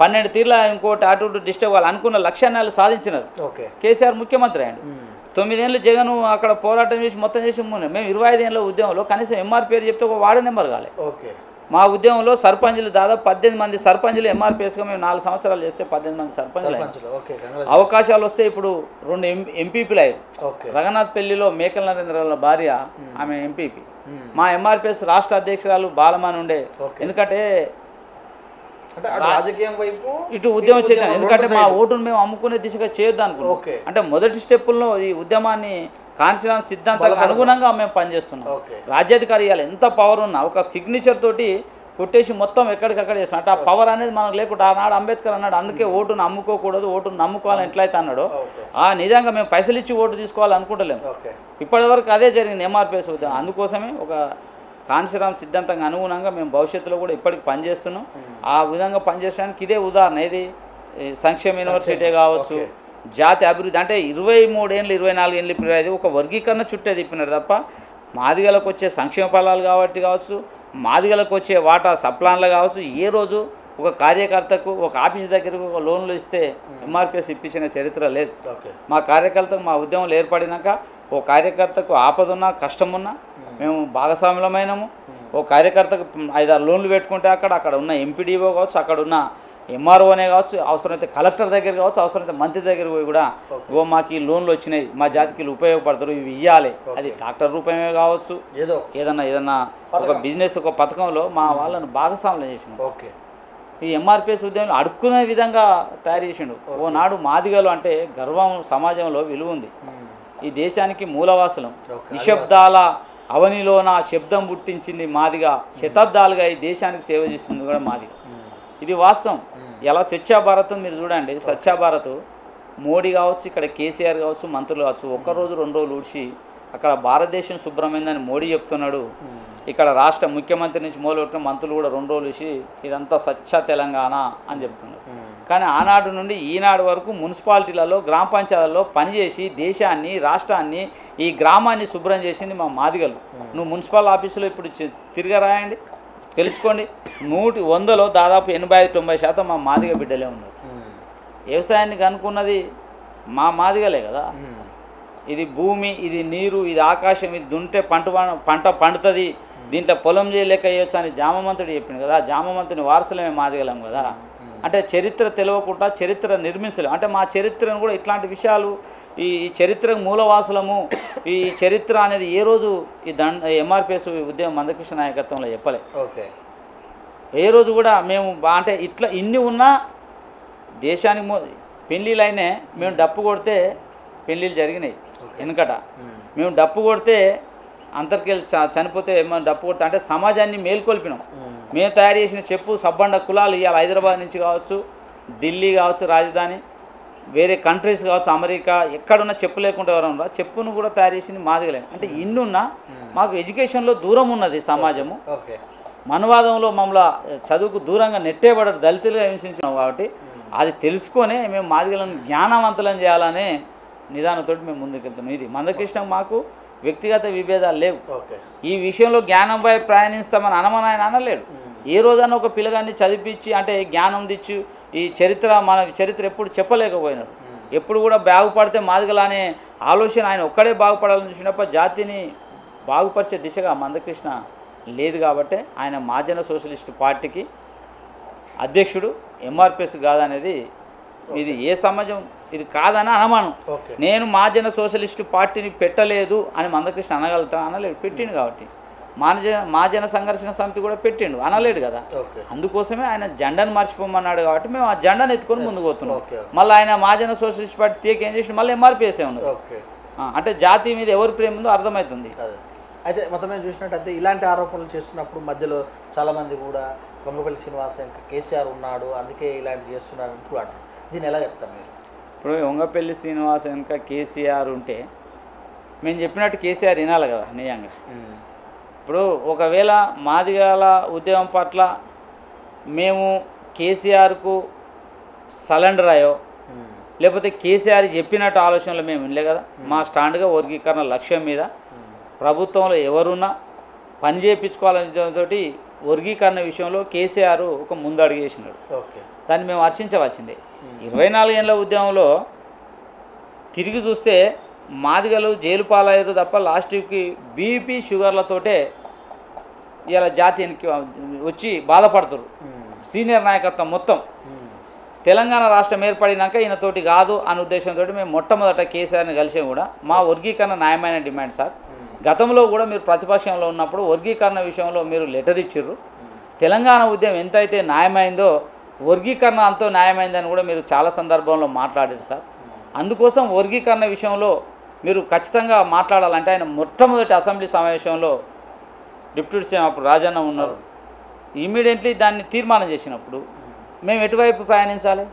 12 తీర్ల ఇంకోటి అటు డిస్టర్బ్ వాళ్ళు అనుకున్న లక్ష్యాన్ని వాళ్ళు సాధించినారు. కేసీఆర్ ముఖ్యమంత్రి అయ్యాడు, 9 ఏళ్ళు జగన్ అక్కడ పోరాటం చేసి మొత్తం చేసి మేము 25 ఏళ్ళ ఉద్యమంలో కనీసం ఎంఆర్ పేరు చెప్తే ఒక వార్డు నెంబర్ కాలే. మా ఉద్యమంలో సర్పంచులు దాదాపు 18 మంది సర్పంచులు ఎంఆర్పిఎస్గా మేము 4 సంవత్సరాలు చేస్తే 18 మంది సర్పంచులు. అవకాశాలు వస్తే ఇప్పుడు 2 ఎంపీపీలు అయ్యారు. రఘునాథ్ పెళ్లిలో మేకల నరేంద్ర భార్య ఆమె ఎంపీపీ. మా ఎంఆర్పిఎస్ రాష్ట్ర అధ్యక్షురాలు బాలమాని ఉండే, ఎందుకంటే రాజకీయం వైపు ఇటు ఉద్యమం చేద్దాం, ఎందుకంటే మా ఓటును మేము అమ్ముకునే దిశగా చేయొద్దు అనుకున్నాం. అంటే మొదటి స్టెప్పుల్లో ఈ ఉద్యమాన్ని కాన్స్టిట్యూషన్ సిద్ధాంతాలకు అనుగుణంగా మేము పనిచేస్తున్నాం. రాజ్యాధికారి ఇవ్వాలి, ఎంత పవర్ ఉన్నా ఒక సిగ్నేచర్ తోటి కొట్టేసి మొత్తం ఎక్కడికక్కడ చేస్తాం. అంటే ఆ పవర్ అనేది మనకు లేకుండా ఆనాడు అంబేద్కర్ అన్నాడు, అందుకే ఓటును అమ్ముకోకూడదు, ఓటును నమ్ముకోవాలని ఎట్లయితే అన్నాడో నిజంగా మేము పైసలు ఇచ్చి ఓటు తీసుకోవాలనుకుంటలేము. ఇప్పటివరకు అదే జరిగింది ఎంఆర్పిఎస్ ఉద్యమం. అందుకోసమే ఒక కాన్స్టిట్యూషన్ సిద్ధాంతంగా అనుగుణంగా మేము భవిష్యత్తులో కూడా ఇప్పటికి పనిచేస్తున్నాం. ఆ విధంగా పనిచేయడానికి ఇదే ఉదాహరణ. ఇది సంక్షేమ యూనివర్సిటీ కావచ్చు, జాతి అభివృద్ధి అంటే 23 ఏళ్ళు 24 ఏళ్ళు ఇప్పుడు ఒక వర్గీకరణ చుట్టే తిప్పినారు తప్ప మాదిగలకు వచ్చే సంక్షేమ ఫలాలు కావచ్చు, మాదిగలకు వచ్చే వాటా సప్లాన్లు కావచ్చు, ఏ రోజు ఒక కార్యకర్తకు ఒక ఆఫీస్ దగ్గరకు ఒక లోన్లు ఇస్తే ఎంఆర్పిఎస్ ఇప్పించిన చరిత్ర లేదు. మా కార్యకర్తకు మా ఉద్యమంలో ఏర్పడినాక ఓ కార్యకర్తకు ఆపదున్నా కష్టమున్నా మేము భాగస్వాములమైనము. ఓ కార్యకర్తకు 5-6 లోన్లు పెట్టుకుంటే అక్కడ ఉన్న ఎంపీడీఓ కావచ్చు, అక్కడ ఉన్న ఎంఆర్ఓనే కావచ్చు, అవసరమైతే కలెక్టర్ దగ్గర కావచ్చు, అవసరమైతే మంత్రి దగ్గర పోయి కూడా మాకు ఈ లోన్లు వచ్చినాయి, మా జాతికి ఉపయోగపడతారు, ఇవి ఇవ్వాలి. అది డాక్టర్ రూపమే కావచ్చు, ఏదన్నా ఒక బిజినెస్ ఒక పథకంలో మా వాళ్ళను భాగస్వాములు చేసినాం. ఈ ఎంఆర్పిఎస్ ఉద్యమంలో అడుక్కునే విధంగా తయారు చేసిండు. ఓనాడు మాదిగలు అంటే గర్వం, సమాజంలో విలువ ఉంది. ఈ దేశానికి మూలవాసులం, నిశ్శబ్దాల అవనిలోన శబ్దం పుట్టించింది మాదిగా, శతాబ్దాలుగా ఈ దేశానికి సేవ చేస్తుంది కూడా మాదిగా. ఇది వాస్తవం. ఎలా స్వచ్ఛ భారత్ మీరు చూడండి, స్వచ్ఛ భారత్ మోడీ కావచ్చు, ఇక్కడ కేసీఆర్ కావచ్చు, మంత్రులు కావచ్చు, 1 రోజు 2 రోజులు ఊడ్చి అక్కడ భారతదేశం శుభ్రమైందని మోడీ చెప్తున్నాడు. ఇక్కడ రాష్ట్ర ముఖ్యమంత్రి నుంచి మొదలుపెట్టిన మంత్రులు కూడా 2 రోజులు ఇచ్చి ఇదంతా స్వచ్ఛ తెలంగాణ అని చెప్తున్నారు. కానీ ఆనాడు నుండి ఈనాడు వరకు మున్సిపాలిటీలలో, గ్రామ పంచాయతీలలో పనిచేసి దేశాన్ని, రాష్ట్రాన్ని, ఈ గ్రామాన్ని శుభ్రం చేసింది మా మాదిగలు. నువ్వు మున్సిపల్ ఆఫీసులో ఇప్పుడు తిరగరాయండి, తెలుసుకోండి. 100లో దాదాపు 85-90% మా మాదిగ బిడ్డలే ఉన్నారు. వ్యవసాయాన్ని కనుక్కున్నది మా మాదిగలే కదా. ఇది భూమి, ఇది నీరు, ఇది ఆకాశం, ఇది దుంటే పంట పండుతుంది, దీంట్లో పొలం చేయలేక వేయొచ్చు అని జామమంతుడు చెప్పింది కదా. జామమంతుని వారసులమే మాదిగలం కదా. అంటే చరిత్ర తెలియకుండా చరిత్ర నిర్మించలేము. అంటే మా చరిత్రను కూడా ఇట్లాంటి విషయాలు, ఈ చరిత్రకు మూలవాసులము, ఈ చరిత్ర అనేది ఏ రోజు ఈ ఎంఆర్పిఎస్ ఉద్యమం మందకృష్ణ నాయకత్వంలో చెప్పలే. ఏ రోజు కూడా మేము అంటే ఇట్లా ఇన్ని ఉన్నా దేశానికి పెళ్ళిళ్ళు అయినాయి. మేము డప్పు కొడితే పెళ్ళిళ్ళు జరిగినాయి. వెనుకట మేము డప్పు కొడితే అంతర్కెళ్ళి చనిపోతే మనం డప్పు కొడితే అంటే సమాజాన్ని మేల్కొల్పినాం. మేము తయారు చేసిన చెప్పు సబ్బండ కులాలు ఇవాళ హైదరాబాద్ నుంచి కావచ్చు, ఢిల్లీ కావచ్చు రాజధాని, వేరే కంట్రీస్ కావచ్చు, అమెరికా, ఎక్కడున్నా చెప్పు లేకుండా ఎవరన్నా చెప్పును కూడా తయారు చేసింది మాదిగలే. అంటే ఇన్నున్నా మాకు ఎడ్యుకేషన్లో దూరం ఉన్నది సమాజము. మనవాదంలో మమ్మల్ని చదువుకు దూరంగా నెట్టేబడ్డారు, దళితులుగా హింసించినాం. కాబట్టి అది తెలుసుకొనే మేము మాదిగలను జ్ఞానవంతులను చేయాలనే నిదానంతో మేము ముందుకెళ్తున్నాం. ఇది మందకృష్ణ మాకు వ్యక్తిగత విభేదాలు లేవు. ఈ విషయంలో జ్ఞానంపై ప్రయాణిస్తామని అనమని అనలేడు. ఏ రోజైనా ఒక పిల్లగాన్ని చదివించి అంటే జ్ఞానం తెచ్చి ఈ చరిత్ర మన చరిత్ర ఎప్పుడు చెప్పలేకపోయినాడు. ఎప్పుడు కూడా బాగుపడితే మాదిగల అనే ఆలోచన ఆయన ఒక్కడే బాగుపడాలని చూసినప్పుడు జాతిని బాగుపరిచే దిశగా మందకృష్ణ లేదు. కాబట్టి ఆయన మహాజన సోషలిస్ట్ పార్టీకి అధ్యక్షుడు, ఎంఆర్పిఎస్ కాదనేది ఇది ఏ సమాజం ఇది కాదని అనుమానం. నేను మహాజన సోషలిస్టు పార్టీని పెట్టలేదు అని మందకృష్ణ అనగలుగుతాను, అనలేడు. పెట్టిండు కాబట్టి మహాజన సంఘర్షణ సమితి కూడా పెట్టిండు, అనలేడు కదా. అందుకోసమే ఆయన జెండాను మర్చిపోమన్నాడు. కాబట్టి మేము ఆ జెండాను ఎత్తుకొని ముందుకు పోతున్నాం. మళ్ళీ ఆయన మహాజన సోషలిస్ట్ పార్టీ తీయక ఏం చేసి మళ్ళీ ఎంఆర్పిఎస్ ఉన్నది. అంటే జాతి మీద ఎవరు ప్రేమ ఉందో అర్థమవుతుంది. అయితే మొత్తమే చూసినట్టయితే ఇలాంటి ఆరోపణలు చేస్తున్నప్పుడు మధ్యలో చాలామంది కూడా వంగపల్లి శ్రీనివాస్ ఇంకా కేసీఆర్ ఉన్నాడు అందుకే ఇలాంటి చేస్తున్నారు అంటూ అంటారు. దీన్ని ఎలా చెప్తారు మీరు? ఇప్పుడు వంగపల్లి శ్రీనివాస్ ఇంకా కేసీఆర్ ఉంటే మేము చెప్పినట్టు కేసీఆర్ వినాలి కదా. నిజంగా ఇప్పుడు ఒకవేళ మాదిగల ఉద్యమం పట్ల మేము కేసీఆర్కు సరెండర్ అయ్యో లేకపోతే కేసీఆర్ చెప్పినట్టు ఆలోచనలు మేము వినలే కదా. మా స్టాండ్గా వర్గీకరణ లక్ష్యం మీద ప్రభుత్వంలో ఎవరున్నా పని చేయించుకోవాలనే వర్గీకరణ విషయంలో కేసీఆర్ ఒక ముందడుగు వేసినాడు. దాన్ని మేము హర్షించవలసిందే. 24 ఏళ్ళ ఉద్యమంలో తిరిగి చూస్తే మాదిగలు జైలు పాలయ్యారు తప్ప లాస్ట్కి బీపీ షుగర్లతోటే ఇలా జాతీయానికి వచ్చి బాధపడుతున్నారు. సీనియర్ నాయకత్వం మొత్తం తెలంగాణ రాష్ట్రం ఏర్పడినాక ఈయనతోటి కాదు అనే ఉద్దేశంతో మేము మొట్టమొదట కేసీఆర్ని కలిసి కూడా మా వర్గీకరణ న్యాయమైన డిమాండ్ సార్. గతంలో కూడా మీరు ప్రతిపక్షంలో ఉన్నప్పుడు వర్గీకరణ విషయంలో మీరు లెటర్ ఇచ్చిర్రు. తెలంగాణ ఉద్యమం ఎంతైతే న్యాయమైందో వర్గీకరణ అంతో న్యాయమైందని కూడా మీరు చాలా సందర్భంలో మాట్లాడారు సార్. అందుకోసం వర్గీకరణ విషయంలో మీరు ఖచ్చితంగా మాట్లాడాలంటే ఆయన మొట్టమొదటి అసెంబ్లీ సమావేశంలో డిప్యూటీ సీఎం అప్పుడు రాజన్న ఉన్నారు. ఇమీడియట్లీ దాన్ని తీర్మానం చేసినప్పుడు మేము ఎటువైపు ప్రయాణించాలి?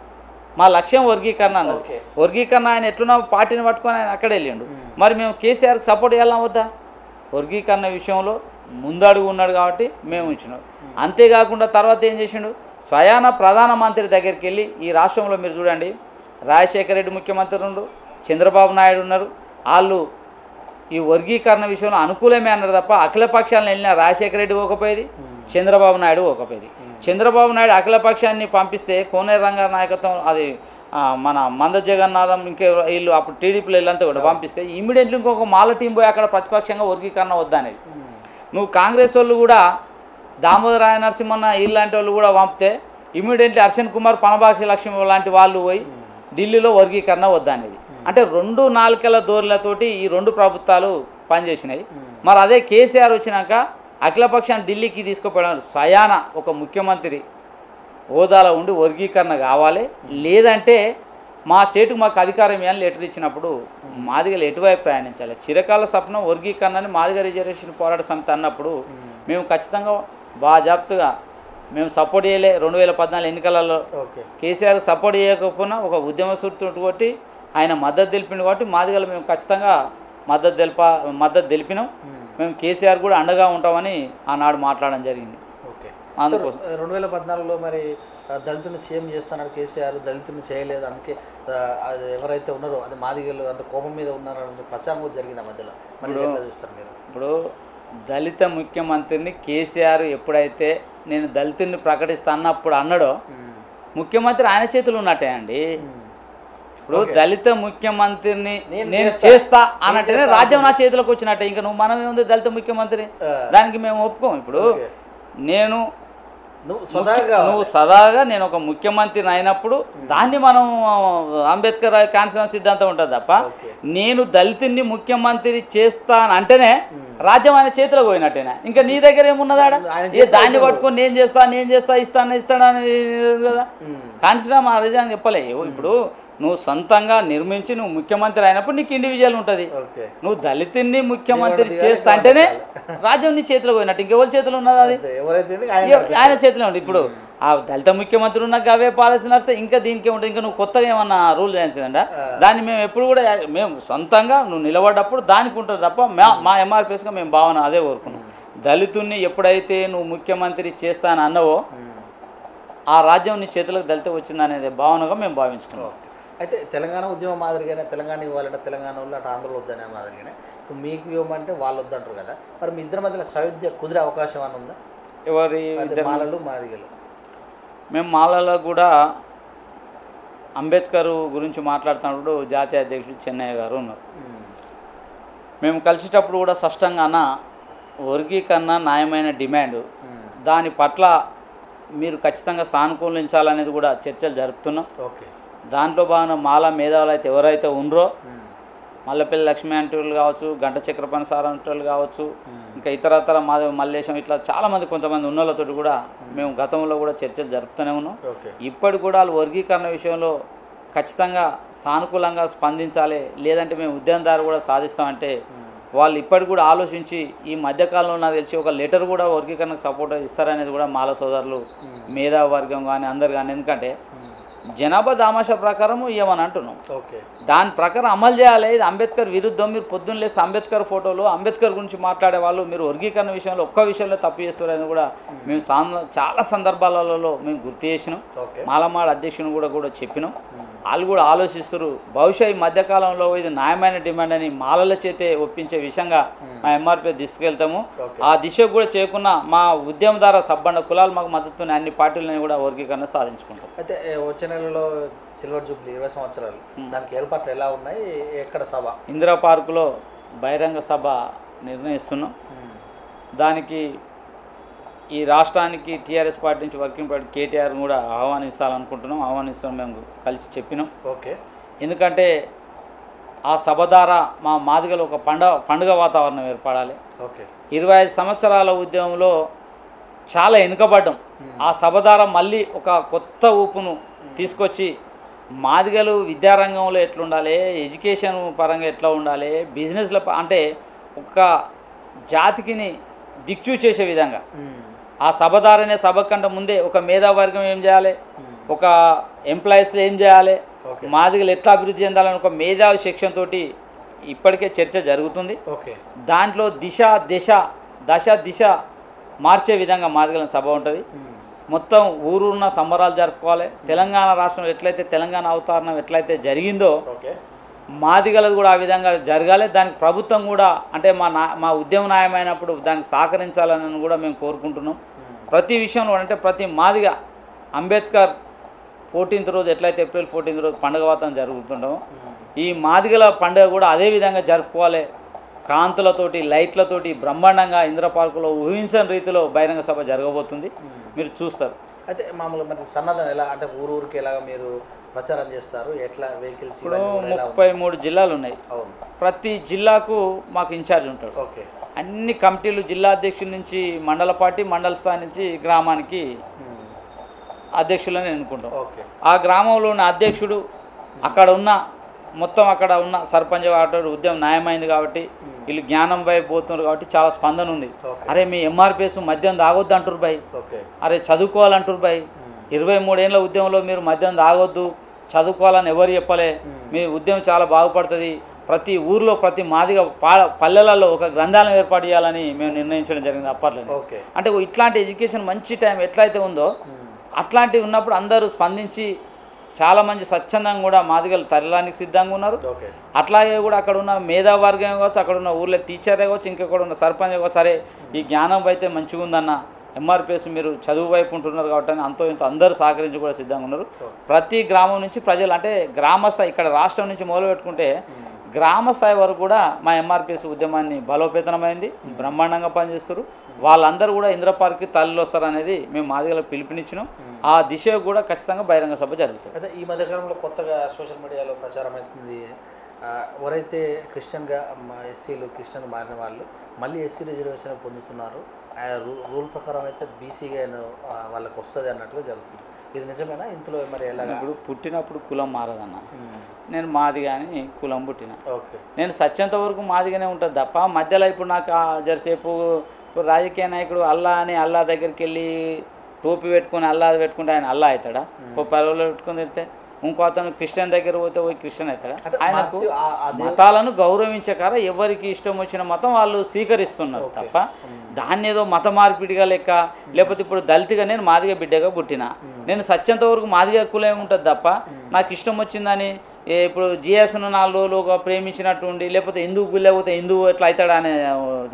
మా లక్ష్యం వర్గీకరణ అన్నది. వర్గీకరణ ఆయన ఎట్లున్నా పార్టీని పట్టుకొని ఆయన అక్కడే వెళ్ళిండు. మరి మేము కేసీఆర్కి సపోర్ట్ చేయాలా వద్దా? వర్గీకరణ విషయంలో ముందడుగు ఉన్నాడు కాబట్టి మేము ఇచ్చినాం. అంతేకాకుండా తర్వాత ఏం చేసిండు? స్వయాన ప్రధానమంత్రి దగ్గరికి వెళ్ళి ఈ రాష్ట్రంలో మీరు చూడండి, రాజశేఖర రెడ్డి ముఖ్యమంత్రి ఉన్నారు, చంద్రబాబు నాయుడు ఉన్నారు. వాళ్ళు ఈ వర్గీకరణ విషయంలో అనుకూలమే అన్నారు తప్ప అఖిలపక్షాలను వెళ్ళిన రాజశేఖర రెడ్డి ఒకపోయేది, చంద్రబాబు నాయుడు ఒకపోయేది. చంద్రబాబు నాయుడు అఖిలపక్షాన్ని పంపిస్తే కోనేరు రంగారావు నాయకత్వం అది మన మంద జగన్నాథం ఇంకే వీళ్ళు అప్పుడు టీడీపీలో వీళ్ళంతా కూడా పంపిస్తే ఇమీడియట్లీ ఇంకొక మాల టీం పోయి అక్కడ ప్రతిపక్షంగా వర్గీకరణ వద్దనేది. నువ్వు కాంగ్రెస్ వాళ్ళు కూడా దామోదరాయ నరసింహన్న ఇలాంటి వాళ్ళు కూడా పంపితే ఇమీడియట్లీ అర్చన్ కుమార్ పనబాకి లక్ష్మి లాంటి వాళ్ళు పోయి ఢిల్లీలో వర్గీకరణ వద్దనేది. అంటే 2 నాలుకల ధోరణులతోటి ఈ 2 ప్రభుత్వాలు పనిచేసినాయి. మరి అదే కేసీఆర్ వచ్చినాక అఖిలపక్షాన్ని ఢిల్లీకి తీసుకుపోయాడు. స్వయాన ఒక ముఖ్యమంత్రి హోదాలో ఉండి వర్గీకరణ కావాలి, లేదంటే మా స్టేట్కి మాకు అధికారం ఇవ్వాలని లెటర్ ఇచ్చినప్పుడు మాదిగలు ఎటువైపు ప్రయాణించాలి? చిరకాల స్వప్నం వర్గీకరణని మాదిగ రిజర్వేషన్ పోరాట సమితి అన్నప్పుడు మేము ఖచ్చితంగా బాజాప్తుగా మేము సపోర్ట్ చేయలే. 2014 ఎన్నికలలో కేసీఆర్ సపోర్ట్ చేయకపోయినా ఒక ఉద్యమ సూర్తుడు కొట్టి ఆయన మద్దతు తెలిపిండు కాబట్టి మాదిగలు మేము ఖచ్చితంగా మద్దతు తెలిపినాం. మేము కేసీఆర్ కూడా అండగా ఉంటామని ఆనాడు మాట్లాడడం జరిగింది. అందుకోసం 2014లో మరి దళితుని సీఎం చేస్తున్నారు కేసీఆర్, దళితుని చేయలేదు, అందుకే ఎవరైతే ఉన్నారో అది మాదిగలు అంత కోపం మీద ఉన్నారని ప్రచారం కూడా జరిగింది ఆ మధ్యలో. మరి ఎట్లా చూస్తారు మీరు? ఇప్పుడు దళిత ముఖ్యమంత్రిని కేసీఆర్ ఎప్పుడైతే నేను దళితుని ప్రకటిస్తా అన్నప్పుడు అన్నాడో ముఖ్యమంత్రి ఆయన చేతులు ఉన్నట్టే అండి. ఇప్పుడు దళిత ముఖ్యమంత్రిని నేను చేస్తా అన్నట్టునే రాజ్యం నా చేతిలోకి వచ్చినట్టే. ఇంకా నువ్వు మనం ఏముంది దళిత ముఖ్యమంత్రి, దానికి మేము ఒప్పుకోం. ఇప్పుడు నువ్వు సదాగా నేను ఒక ముఖ్యమంత్రిని అయినప్పుడు దాన్ని మనం అంబేద్కర్ కాన్స్టిట్యూషన్ సిద్ధాంతం ఉంటుంది తప్ప నేను దళితుని ముఖ్యమంత్రి చేస్తానంటేనే రాజ్యం ఆయన చేతిలో పోయినట్టేనా? ఇంకా నీ దగ్గర ఏమున్నదాడ? దాన్ని పట్టుకొని నేను చేస్తా ఇస్తానని కదా కాన్స్టిట్యూషన్ మా రీజన్ చెప్పలే. ఇప్పుడు నువ్వు సొంతంగా నిర్మించి నువ్వు ముఖ్యమంత్రి అయినప్పుడు నీకు ఇండివిజువల్ ఉంటుంది. నువ్వు దళితుని ముఖ్యమంత్రి చేస్తా అంటేనే రాజ్యం నీ చేతిలో పోయినట్టు. ఇంకెవరి చేతిలో ఉన్నది? అది ఆయన చేతిలో ఉంటుంది. ఇప్పుడు ఆ దళిత ముఖ్యమంత్రి ఉన్నాక అవే పాలసీ నడిస్తే ఇంకా దీనికే ఉంటుంది. ఇంకా నువ్వు కొత్తగా ఏమన్నా రూల్ చేసిందంట దాన్ని మేము ఎప్పుడు కూడా మేము సొంతంగా నువ్వు నిలబడ్డప్పుడు దానికి ఉంటుంది తప్ప మా ఎంఆర్పిఎస్గా మేము భావన అదే కోరుకున్నాం. దళితుని ఎప్పుడైతే నువ్వు ముఖ్యమంత్రి చేస్తానని అన్నవో ఆ రాజ్యం నీ చేతులకు దళిత వచ్చిందనేది భావనగా మేము భావించుకున్నాం. అయితే తెలంగాణ ఉద్యమం మాదిరిగానే తెలంగాణ ఇవ్వాలంటే తెలంగాణ వాళ్ళు అటు ఆంధ్రలో వద్దనే మాదిరిగానే ఇప్పుడు మీకు ఇవ్వమంటే వాళ్ళు వద్దంటారు కదా, మరి మీ ఇద్దరి మధ్యలో సయోధ్య కుదిరే అవకాశం అని ఉందా? ఎవరి మాలలు మాదిగలు? మేము మాలలో కూడా అంబేద్కర్ గురించి మాట్లాడుతున్నప్పుడు జాతీయ అధ్యక్షుడు చెన్నయ్య గారు ఉన్నారు. మేము కలిసేటప్పుడు కూడా స్పష్టంగా వర్గీకరణ న్యాయమైన డిమాండ్, దాని పట్ల మీరు ఖచ్చితంగా సానుకూలించాలనేది కూడా చర్చలు జరుపుతున్నాం. దాంట్లో భాగంగా మాల మేధావులు అయితే ఎవరైతే ఉన్నారో మల్లపల్లి లక్ష్మీ అంటోళ్ళు కావచ్చు, గంట చక్రపాణి సార్ అంటోళ్ళు కావచ్చు, ఇంకా ఇతరతర మల్లేశం ఇట్లా చాలామంది కొంతమంది ఉన్నోళ్ళతో కూడా మేము గతంలో కూడా చర్చలు జరుపుతూనే ఉన్నాం. ఇప్పటి కూడా వాళ్ళు వర్గీకరణ విషయంలో ఖచ్చితంగా సానుకూలంగా స్పందించాలి, లేదంటే మేము ఉద్యమదారు కూడా సాధిస్తామంటే వాళ్ళు ఇప్పటికి కూడా ఆలోచించి ఈ మధ్యకాలంలో నాకు తెలిసి ఒక లెటర్ కూడా వర్గీకరణకు సపోర్ట్ ఇస్తారనేది కూడా మాల సోదరులు మేధావర్గం కానీ అందరు కానీ, ఎందుకంటే జనాభా దామాషా ప్రకారం ఇవ్వమని అంటున్నాం. దాని ప్రకారం అమలు చేయాలి. ఇది అంబేద్కర్ విరుద్ధం. మీరు పొద్దున్న లేసి అంబేద్కర్ ఫోటోలు అంబేద్కర్ గురించి మాట్లాడే వాళ్ళు మీరు వర్గీకరణ విషయంలో ఒక్క విషయంలో తప్పు చేస్తారని కూడా మేము చాలా సందర్భాలలో మేము గుర్తు చేసినాం. మాలమాడ అధ్యక్షుని కూడా చెప్పినాం. వాళ్ళు కూడా ఆలోచిస్తారు. బహుశా ఈ మధ్యకాలంలో ఇది న్యాయమైన డిమాండ్ అని మాలల చేతే ఒప్పించే విషయంగా మా ఎంఆర్పీ తీసుకెళ్తాము. ఆ దిశకు కూడా చేయకుండా మా ఉద్యమం ద్వారా సబ్బండ కులాలు మాకు మద్దతు అన్ని పార్టీలని కూడా వర్గీకరణ సాధించుకుంటాం. అయితే వచ్చే నెలలో సిల్వర్ జూబ్లీ 20 సంవత్సరాలు, దానికి ఏర్పాట్లు ఎలా ఉన్నాయి? ఎక్కడ సభ? ఇందిరా పార్కులో బహిరంగ సభ నిర్ణయిస్తున్నాం. దానికి ఈ రాష్ట్రానికి టీఆర్ఎస్ పార్టీ నుంచి వర్కింగ్ పార్టీ కేటీఆర్ని కూడా ఆహ్వానిస్తాం. మేము కలిసి చెప్పినాం. ఎందుకంటే ఆ సభ ద్వారా మా మాదిగలో ఒక పండుగ వాతావరణం ఏర్పడాలి. 25 సంవత్సరాల ఉద్యమంలో చాలా వెనుకబడ్డం. ఆ సభ ద్వారా మళ్ళీ ఒక కొత్త ఊపును తీసుకొచ్చి మాదిగలు విద్యారంగంలో ఎట్లుండాలి, ఎడ్యుకేషన్ పరంగా ఎట్లా ఉండాలి, బిజినెస్ల అంటే ఒక జాతికిని దిక్చూ చేసే విధంగా ఆ సభ ద్వారానే సభ కంటే ముందే ఒక మేధావర్గం ఏం చేయాలి, ఒక ఎంప్లాయీస్ ఏం చేయాలి, మాదిగలు ఎట్లా అభివృద్ధి చెందాలని ఒక మేధావి సెక్షన్ తోటి ఇప్పటికే చర్చ జరుగుతుంది. దాంట్లో దిశ మార్చే విధంగా మాదిగల సభ ఉంటుంది. మొత్తం ఊరున్న సంబరాలు జరుపుకోవాలి. తెలంగాణ రాష్ట్రంలో ఎట్లయితే తెలంగాణ అవతరణం ఎట్లయితే జరిగిందో మాదిగలది కూడా ఆ విధంగా జరగాలి. దానికి ప్రభుత్వం కూడా అంటే మా ఉద్యమ న్యాయమైనప్పుడు దానికి సహకరించాలని కూడా మేము కోరుకుంటున్నాం. ప్రతి విషయంలో అంటే ప్రతి మాదిగ అంబేద్కర్ 14th రోజు ఎట్లయితే ఏప్రిల్ 14th రోజు పండుగ వాతావరణం జరుగుతుంటామో ఈ మాదిగల పండుగ కూడా అదే విధంగా జరుపుకోవాలి. కాంతులతోటి లైట్లతోటి బ్రహ్మాండంగా ఇందిరా పార్కులో ఊహించని రీతిలో బహిరంగ సభ జరగబోతుంది. మీరు చూస్తారు. అయితే మామూలుగా మరి సన్నద్ధం ఎలా అంటే ఊరికి ఎలాగ మీరు ప్రచారం చేస్తారు? ఎట్లా వెహికల్స్? ఇప్పుడు 33 జిల్లాలు ఉన్నాయి. ప్రతి జిల్లాకు మాకు ఇన్ఛార్జ్ ఉంటాడు. అన్ని కమిటీలు జిల్లా అధ్యక్షుల నుంచి మండల పార్టీ, మండల స్థాయి నుంచి గ్రామానికి అధ్యక్షులని ఎన్నుకుంటాం. ఆ గ్రామంలో ఉన్న అధ్యక్షుడు అక్కడ ఉన్న సర్పంచ్ కాబట్టి ఉద్యమం న్యాయమైంది కాబట్టి వీళ్ళు జ్ఞానం వైపు పోతున్నారు కాబట్టి చాలా స్పందన ఉంది. అరే మీ ఎంఆర్పిఎస్ మద్యం తాగొద్దు అంటారు బాయ్, అరే చదువుకోవాలంటారు బాయ్, 23 ఏళ్ళ ఉద్యమంలో మీరు మద్యం తాగొద్దు చదువుకోవాలని ఎవరు చెప్పలే, మీ ఉద్యమం చాలా బాగుపడుతుంది, ప్రతి ఊర్లో ప్రతి మాదిగా పల్లెలలో ఒక గ్రంథాలయం ఏర్పాటు చేయాలని మేము నిర్ణయించడం జరిగింది అప్పట్లో. అంటే ఇట్లాంటి ఎడ్యుకేషన్ మంచి టైం ఎట్లయితే ఉందో అట్లాంటివి ఉన్నప్పుడు అందరూ స్పందించి చాలామంది స్వచ్ఛందంగా కూడా మాదిగలు తరలానికి సిద్ధంగా ఉన్నారు. అట్లాగే కూడా అక్కడ ఉన్న మేధావర్గం కావచ్చు, అక్కడ ఉన్న ఊర్లో టీచరే కావచ్చు, ఇంకెక్కడ ఉన్న సర్పంచ్ కావచ్చు, సరే ఈ జ్ఞానం అయితే మంచిగా ఉందన్న ఎంఆర్పిఎస్ మీరు చదువు వైపు ఉంటున్నారు కాబట్టి అంతో ఇంత అందరూ సహకరించి కూడా సిద్ధంగా ఉన్నారు. ప్రతి గ్రామం నుంచి ప్రజలు అంటే గ్రామస్థాయి ఇక్కడ రాష్ట్రం నుంచి మొదలు పెట్టుకుంటే గ్రామ స్థాయి వరకు కూడా మా ఎంఆర్పిఎస్ ఉద్యమాన్ని బలోపేతనమైంది, బ్రహ్మాండంగా పనిచేస్తారు. వాళ్ళందరూ కూడా ఇందిరా పార్క్కి తల్లిలో వస్తారనేది మేము మాదిగలకు పిలుపునిచ్చినాం. ఆ దిశ కూడా ఖచ్చితంగా బహిరంగ సభ జరుగుతుంది. అయితే ఈ మధ్యకాలంలో కొత్తగా సోషల్ మీడియాలో ప్రచారం అవుతుంది, ఎవరైతే క్రిస్టియన్గా ఎస్సీలు క్రిస్టియన్ మారిన వాళ్ళు మళ్ళీ ఎస్సీ రిజర్వేషన్ పొందుతున్నారు, రూల్ ప్రకారం అయితే బీసీగా వాళ్ళకి వస్తుంది అన్నట్టుగా జరుగుతుంది. ఇది నిజమేనా? ఇందులో మరి ఎలా? ఇప్పుడు పుట్టినప్పుడు కులం మారదన్న, నేను మాదిగాని కులం పుట్టిన, నేను సత్యంత వరకు మాదిగానే ఉంటుంది తప్ప మధ్యలో ఇప్పుడు నాకు జరసేపు ఇప్పుడు రాజకీయ నాయకుడు అల్లా దగ్గరికి వెళ్ళి టోపీ పెట్టుకుని అల్లా పెట్టుకుంటే ఆయన అల్లా అవుతాడా? ఓ 10 రోజులు పెట్టుకుని తిడితే ఇంకో అతను క్రిస్టియన్ దగ్గర పోతే పోయి క్రిస్టియన్ అవుతాడా? ఆయనకు మతాలను గౌరవించే కార ఎవరికి ఇష్టం వచ్చిన మతం వాళ్ళు స్వీకరిస్తున్నారు తప్ప దాన్ని ఏదో మత మార్పిడిగా లెక్క, లేకపోతే ఇప్పుడు దళితుగా నేను మాదిగా బిడ్డగా పుట్టిన, నేను సత్యంత వరకు మాదిగా కులం ఉంటుంది తప్ప నాకు ఇష్టం వచ్చిందని ఇప్పుడు జిఎస్ను 4 రోజులు ప్రేమించినట్టు ఉండి లేకపోతే హిందువు గుళ్ళకపోతే హిందువు ఎట్లా అవుతాడా అని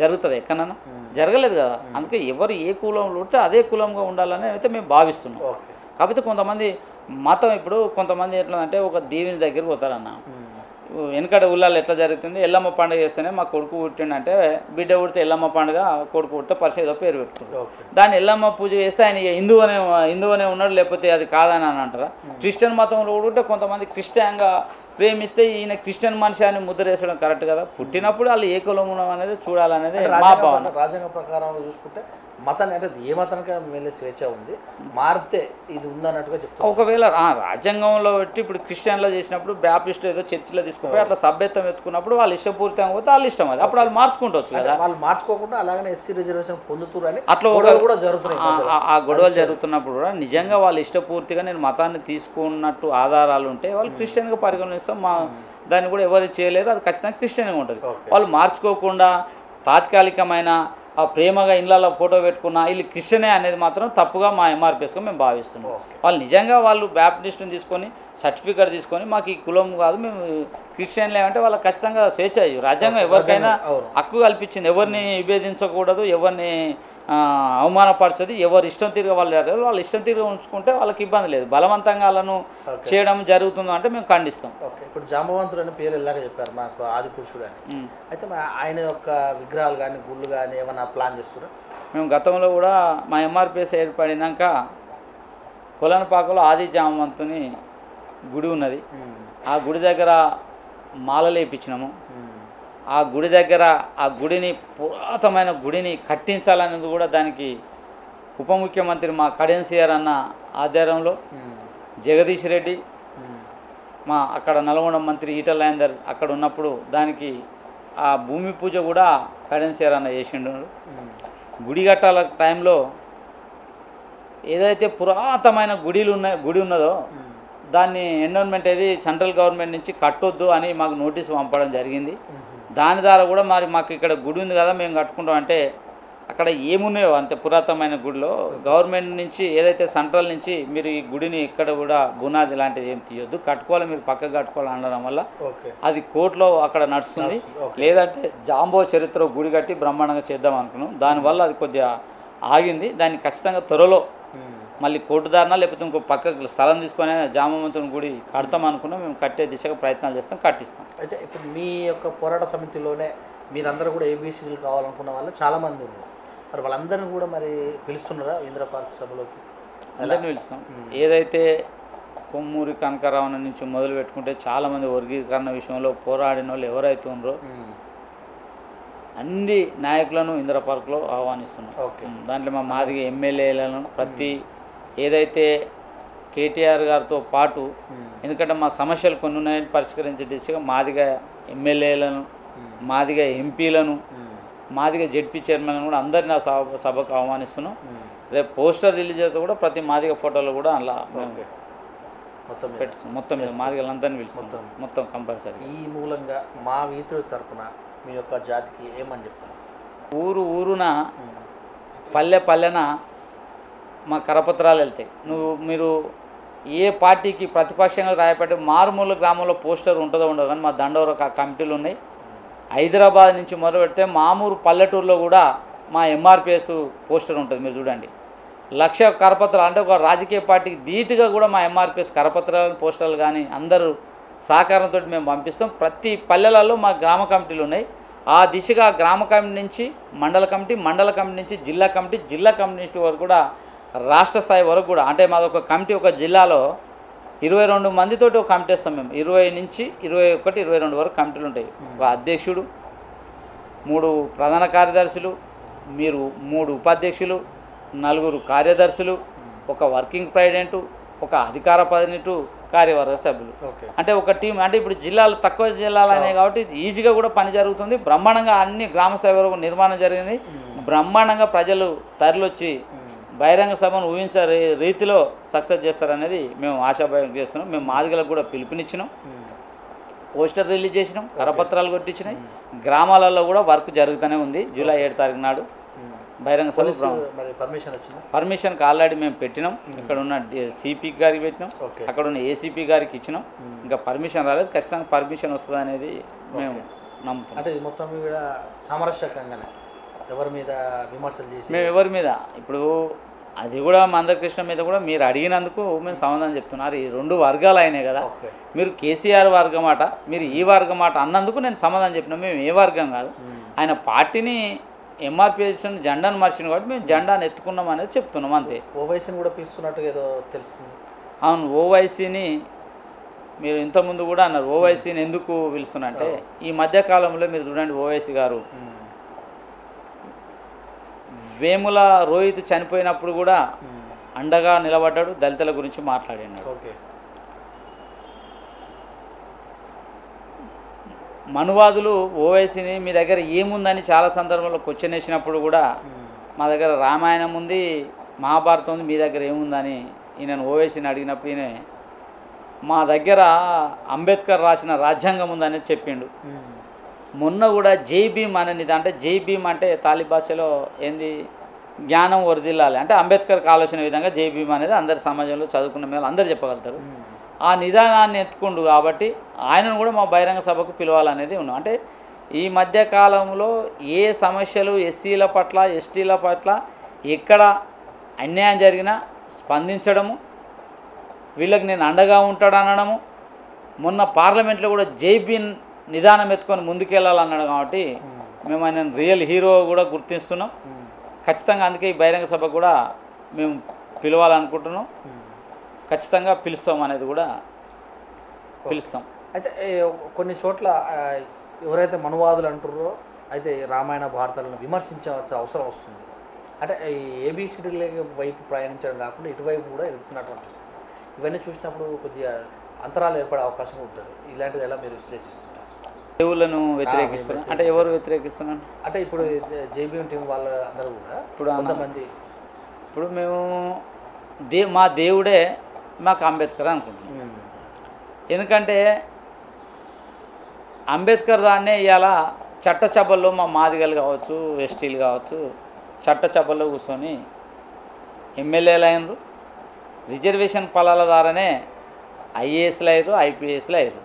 జరుగుతుంది ఎక్కడన్నా? జరగలేదు కదా. అందుకే ఎవరు ఏ కులంలో ఉంటే అదే కులంగా ఉండాలని అయితే మేము భావిస్తున్నాం. కాకపోతే కొంతమంది మతం ఇప్పుడు కొంతమంది ఎట్లా అంటే ఒక దేవుని దగ్గర పోతారన్న, వెనకడ ఊళ్ళల్లో ఎట్లా జరుగుతుంది, ఎల్లమ్మ పండుగ చేస్తేనే మా కొడుకు పుట్టిండంటే బిడ్డ పుడితే ఎల్లమ్మ పండుగ, కొడుకు పుడితే పరిషత్ పేరు పెట్టుకుంటారు. దాన్ని ఎల్లమ్మ పూజ చేస్తే ఆయన హిందువునే ఉన్నాడు లేకపోతే అది కాదని అని అంటారా? క్రిస్టియన్ మతంలో ఉంటే కొంతమంది క్రిస్టియన్గా ప్రేమిస్తే ఈయన క్రిస్టియన్ మనిషి అని ముద్ర వేసడం కరెక్ట్ కదా. పుట్టినప్పుడు వాళ్ళు ఏ కులం అనేది చూడాలనేది మా భావన. రాజ్యాంగ ప్రకారం చూసుకుంటే మతాన్ని అంటే ఏ మతానికి వెళ్ళే స్వేచ్ఛ ఉంది, మారితే ఇది ఉందన్నట్టుగా చెప్తాను. ఒకవేళ రాజ్యాంగంలో పెట్టి ఇప్పుడు క్రిస్టియన్లో చేసినప్పుడు బ్యాప్టిస్ట్ ఏదో చర్చిలో తీసుకుపోయి అట్లా సభ్యత్వం ఎత్తుకున్నప్పుడు వాళ్ళు ఇష్టపూరితంగా పోతే వాళ్ళు ఇష్టం, అది అప్పుడు వాళ్ళు మార్చుకుంటవచ్చు కదా. వాళ్ళు మార్చుకోకుండా అలాగనే ఎస్సీ రిజర్వేషన్ పొందుతురు అని అట్లా కూడా జరుగుతున్నాయి. ఆ గొడవలు జరుగుతున్నప్పుడు కూడా నిజంగా వాళ్ళు ఇష్టపూర్తిగా నేను మతాన్ని తీసుకున్నట్టు ఆధారాలు ఉంటే వాళ్ళు క్రిస్టియన్గా పరిగణిస్తాం. మా దాన్ని కూడా ఎవరు చేయలేరు, అది ఖచ్చితంగా క్రిస్టియన్గా ఉంటుంది. వాళ్ళు మార్చుకోకుండా తాత్కాలికమైన ఆ ప్రేమగా ఇళ్ళల్లో ఫోటో పెట్టుకున్న వీళ్ళు క్రిస్టియనే అనేది మాత్రం తప్పుగా మా ఎంఆర్పిఎస్గా మేము భావిస్తున్నాం. వాళ్ళు నిజంగా వాళ్ళు బ్యాప్టిస్ట్ని తీసుకొని సర్టిఫికేట్ తీసుకొని మాకు ఈ కులం కాదు మేము క్రిస్టియన్లు ఏమంటే వాళ్ళకి ఖచ్చితంగా స్వేచ్ఛ. రాజ్యాంగం ఎవరికైనా హక్కు కల్పించింది, ఎవరిని విభేదించకూడదు, ఎవరిని అవమానపరచదు, ఎవరు ఇష్టం తిరిగి వాళ్ళు ఇష్టం తిరిగి ఉంచుకుంటే వాళ్ళకి ఇబ్బంది లేదు. బలవంతంగా వాళ్ళను చేయడం జరుగుతుందో అంటే మేము ఖండిస్తాం. ఇప్పుడు జాంబవంతుడు అనే పేరు ఎలాగ చెప్పారు మాకు ఆదిపురుషుడు అని, అయితే ఆయన యొక్క విగ్రహాలు కానీ గుళ్ళు కానీ ఏమైనా ప్లాన్ చేస్తున్నారా? మేము గతంలో కూడా మా ఎంఆర్పిఎస్ ఏర్పడినాక కొలనపాకలో ఆది జాంబవంతుని గుడి ఉన్నది, ఆ గుడి దగ్గర మాలలు వేయించినాము. ఆ గుడి దగ్గర ఆ గుడిని పురాతనమైన గుడిని కట్టించాలనేది కూడా దానికి ఉప ముఖ్యమంత్రి మా కడెన్సీఆర్ అన్న ఆధ్వర్యంలో జగదీష్ రెడ్డి మా అక్కడ నల్గొండ మంత్రి ఈటల రాజేందర్ అక్కడ ఉన్నప్పుడు దానికి ఆ భూమి పూజ కూడా కడెన్సీఆర్ అన్న చేసిండు. గుడి కట్టాల టైంలో ఏదైతే పురాతనమైన గుడి ఉన్నదో దాన్ని ఎన్విరాన్మెంట్ ఏది సెంట్రల్ గవర్నమెంట్ నుంచి కట్టొద్దు అని మాకు నోటీసు పంపడం జరిగింది. దాని ద్వారా కూడా మరి మాకు ఇక్కడ గుడి ఉంది కదా మేము కట్టుకుంటాం అంటే అక్కడ ఏమున్నాయో అంతే పురాతనమైన గుడిలో గవర్నమెంట్ నుంచి ఏదైతే సెంట్రల్ నుంచి మీరు ఈ గుడిని ఇక్కడ కూడా బునాది లాంటిది ఏం తీయొద్దు, కట్టుకోవాలి మీరు పక్కకు కట్టుకోవాలి అనడం వల్ల అది కోర్టులో అక్కడ నడుస్తుంది. లేదంటే జాంబో చరిత్ర గుడి కట్టి బ్రహ్మాండంగా చేద్దాం అనుకున్నాం, దానివల్ల అది కొద్దిగా ఆగింది. దాన్ని ఖచ్చితంగా త్వరలో మళ్ళీ కోర్టు దారినా లేకపోతే ఇంకో పక్కకు స్థలం తీసుకొని జాంబవంతుని గుడి కడతాం అనుకున్నాం. మేము కట్టే దిశగా ప్రయత్నాలు చేస్తాం, కట్టిస్తాం. అయితే ఇప్పుడు మీ యొక్క పోరాట సమితిలోనే మీరందరూ కూడా ఏబీసీలు కావాలనుకున్న వాళ్ళు చాలామంది ఉన్నారు, మరి వాళ్ళందరినీ కూడా మరి పిలుస్తున్నారా ఇందిరా పార్క్ సభలోకి? అందరినీ పిలుస్తాం. ఏదైతే కొమ్మూరి కనకారావు నుంచి మొదలు పెట్టుకుంటే చాలామంది వర్గీకరణ విషయంలో పోరాడిన వాళ్ళు ఎవరైతే ఉన్నారో అన్ని నాయకులను ఇందిరా పార్క్లో ఆహ్వానిస్తున్నాం. దాంట్లో మా మాదిగ ఎమ్మెల్యేలను ప్రతి ఏదైతే కేటీఆర్ గారితో పాటు, ఎందుకంటే మా సమస్యలు కొన్ని ఉన్నాయని పరిష్కరించే దిశగా మాదిగ ఎమ్మెల్యేలను, మాదిగ ఎంపీలను, మాదిగ జెడ్పీ చైర్మన్లను కూడా అందరినీ ఆ సభకు ఆహ్వానిస్తున్నాం. రేపు పోస్టర్ రిలీజ్ అయితే కూడా ప్రతి మాదిగ ఫోటోలు కూడా అలా మొత్తం మాదిగలందరినీ పిలుస్తాం మొత్తం కంపల్సరీ. ఈ మూలంగా మా వీతుల తరపున మీ యొక్క జాతికి ఏమని చెప్తారు? ఊరున పల్లెన మా కరపత్రాలు వెళ్తాయి. మీరు ఏ పార్టీకి ప్రతిపక్షంగా రాయపడి మారుమూల గ్రామంలో పోస్టర్ ఉంటుందో ఉండదు, కానీ మా దండవరం కమిటీలు ఉన్నాయి. హైదరాబాద్ నుంచి మొదలు పెడితే మామూలు పల్లెటూరులో కూడా మా ఎంఆర్పిఎస్ పోస్టర్ ఉంటుంది. మీరు చూడండి, 1,00,000 కరపత్రాలు అంటే ఒక రాజకీయ పార్టీకి ధీటుగా కూడా మా ఎంఆర్పిఎస్ కరపత్రాలు పోస్టర్లు కానీ అందరూ సహకారంతో మేము పంపిస్తాం. ప్రతి పల్లెలలో మా గ్రామ కమిటీలు ఉన్నాయి. ఆ దిశగా గ్రామ కమిటీ నుంచి మండల కమిటీ, మండల కమిటీ నుంచి జిల్లా కమిటీ, జిల్లా కమిటీ వరకు కూడా రాష్ట్ర స్థాయి వరకు కూడా, అంటే మాది ఒక కమిటీ ఒక జిల్లాలో 22 మందితోటి ఒక కమిటీ వేస్తాం మేము. 20 నుంచి 21, 22 వరకు కమిటీలు ఉంటాయి. ఒక అధ్యక్షుడు, 3 ప్రధాన కార్యదర్శులు, మీరు 3 ఉపాధ్యక్షులు, 4 కార్యదర్శులు, ఒక వర్కింగ్ ప్రెసిడెంట్, ఒక అధికార ప్రతినిధి, కార్యవర్గ సభ్యులు. అంటే ఒక టీం. అంటే ఇప్పుడు జిల్లాలు తక్కువ జిల్లాలు అనేవి కాబట్టి ఈజీగా కూడా పని జరుగుతుంది. బ్రహ్మాండంగా అన్ని గ్రామ సభ నిర్మాణం జరిగింది. బ్రహ్మాండంగా ప్రజలు తరలివచ్చి బహిరంగ సభను ఊహించే రీతిలో సక్సెస్ చేస్తారనేది మేము ఆశాభావం చేస్తున్నాం. మేము మాదిగలకు కూడా పిలుపునిచ్చినాం, పోస్టర్ రిలీజ్ చేసినాం, కరపత్రాలు కొట్టించినాయి. గ్రామాలలో కూడా వర్క్ జరుగుతూనే ఉంది. జూలై 7 తారీఖు నాడు బహిరంగ సభ పర్మిషన్కి ఆల్రెడీ మేము పెట్టినాం. ఇక్కడ ఉన్న సిపి గారికి పెట్టినాం, అక్కడ ఉన్న ఏసీపీ గారికి ఇచ్చినాం. ఇంకా పర్మిషన్ రాలేదు, ఖచ్చితంగా పర్మిషన్ వస్తుంది అనేది మేము నమ్ముతాం. అంటే ఇది మొత్తం కూడా సామరస్యకంగానే ఎవరి మీద విమర్శలు చేసి మేము ఎవరి మీద ఇప్పుడు అది కూడా మందకృష్ణ మీద కూడా మీరు అడిగినందుకు మేము సమాధానం చెప్తున్నారు. ఈ 2 వర్గాలు అయినాయి కదా, మీరు కేసీఆర్ వర్గం మాట, మీరు ఈ వర్గం మాట అన్నందుకు నేను సమాధానం చెప్పినా. మేము ఏ వర్గం కాదు, ఆయన పార్టీని ఎంఆర్పిఎస్ జెండాను మార్చిన కాబట్టి మేము జెండాను ఎత్తుకున్నాం అనేది చెప్తున్నాం అంతే. ఓవైసీని కూడా పిలుస్తున్నట్టుగా ఏదో తెలుస్తుంది. అవును, ఓవైసీని మీరు ఇంతకుముందు కూడా అన్నారు. ఓవైసీని ఎందుకు పిలుస్తున్నా అంటే ఈ మధ్యకాలంలో మీరు చూడండి, ఓవైసీ గారు వేముల రోహిత్ చనిపోయినప్పుడు కూడా అండగా నిలబడ్డాడు, దళితుల గురించి మాట్లాడినాడు. ఓకే. మనువాదులు ఓవైసీని మీ దగ్గర ఏముందని చాలా సందర్భంలో క్వశ్చన్ వేసినప్పుడు కూడా మా దగ్గర రామాయణం ఉంది, మహాభారతం ఉంది, మీ దగ్గర ఏముందని ఈయనను ఓవైసీని అడిగినప్పుడు ఈయన మా దగ్గర అంబేద్కర్ రాసిన రాజ్యాంగం ఉందని చెప్పిండు. మొన్న కూడా జై భీమ్ అనేది, అంటే జై భీమ్ అంటే తాలి భాషలో ఏంది, జ్ఞానం వరదిల్లాలి అంటే అంబేద్కర్కి ఆలోచన విధంగా జై భీమ్ అనేది అందరి సమాజంలో చదువుకున్న మేము అందరు చెప్పగలుగుతారు. ఆ నిదానాన్ని ఎత్తుకుండు కాబట్టి ఆయనను కూడా మా బహిరంగ సభకు పిలవాలనేది ఉన్నాం. అంటే ఈ మధ్యకాలంలో ఏ సమస్యలు ఎస్సీల పట్ల ఎస్టీల పట్ల ఎక్కడ అన్యాయం జరిగినా స్పందించడము, వీళ్ళకి నేను అండగా ఉంటాడనడము, మొన్న పార్లమెంట్లో కూడా జై భీమ్ నిదానం ఎత్తుకొని ముందుకెళ్ళాలన్నాడు. కాబట్టి మేము ఆయన రియల్ హీరో కూడా గుర్తిస్తున్నాం. ఖచ్చితంగా అందుకే ఈ బహిరంగ సభ కూడా మేము పిలవాలనుకుంటున్నాం. ఖచ్చితంగా పిలుస్తాం అనేది కూడా పిలుస్తాం. అయితే కొన్ని చోట్ల ఎవరైతే మనువాదులు అంటుర్రో అయితే రామాయణ భారతాలను విమర్శించవలసిన అవసరం వస్తుంది. అంటే ఈ ఏబిసిడీల వైపు ప్రయాణించడం కాకుండా ఇటువైపు కూడా వెళ్తున్నట్టు అనిపిస్తుంది. ఇవన్నీ చూసినప్పుడు కొద్దిగా అంతరాలు ఏర్పడే అవకాశం ఉంటుంది. ఇలాంటిది ఎలా మీరు విశ్లేషిస్తుంటారు? దేవుళ్ళను వ్యతిరేకిస్తున్నారు అంటే ఎవరు వ్యతిరేకిస్తున్నారు అంటే ఇప్పుడు జేబీఎం టీం వాళ్ళ అందరూ కూడా ఇప్పుడు కొంతమంది ఇప్పుడు మేము మా దేవుడే మాకు అంబేద్కర్ అనుకుంటున్నాం. ఎందుకంటే అంబేద్కర్ దాన్నే ఇవాళ చట్టసభల్లో మా మాదిగలు కావచ్చు, ఎస్టీలు కావచ్చు, చట్టసభల్లో కూర్చొని ఎమ్మెల్యేలు అయినరు, రిజర్వేషన్ ఫలాల ద్వారానే ఐఏఎస్లు అయ్యారు, ఐపీఎస్లు అయ్యారు.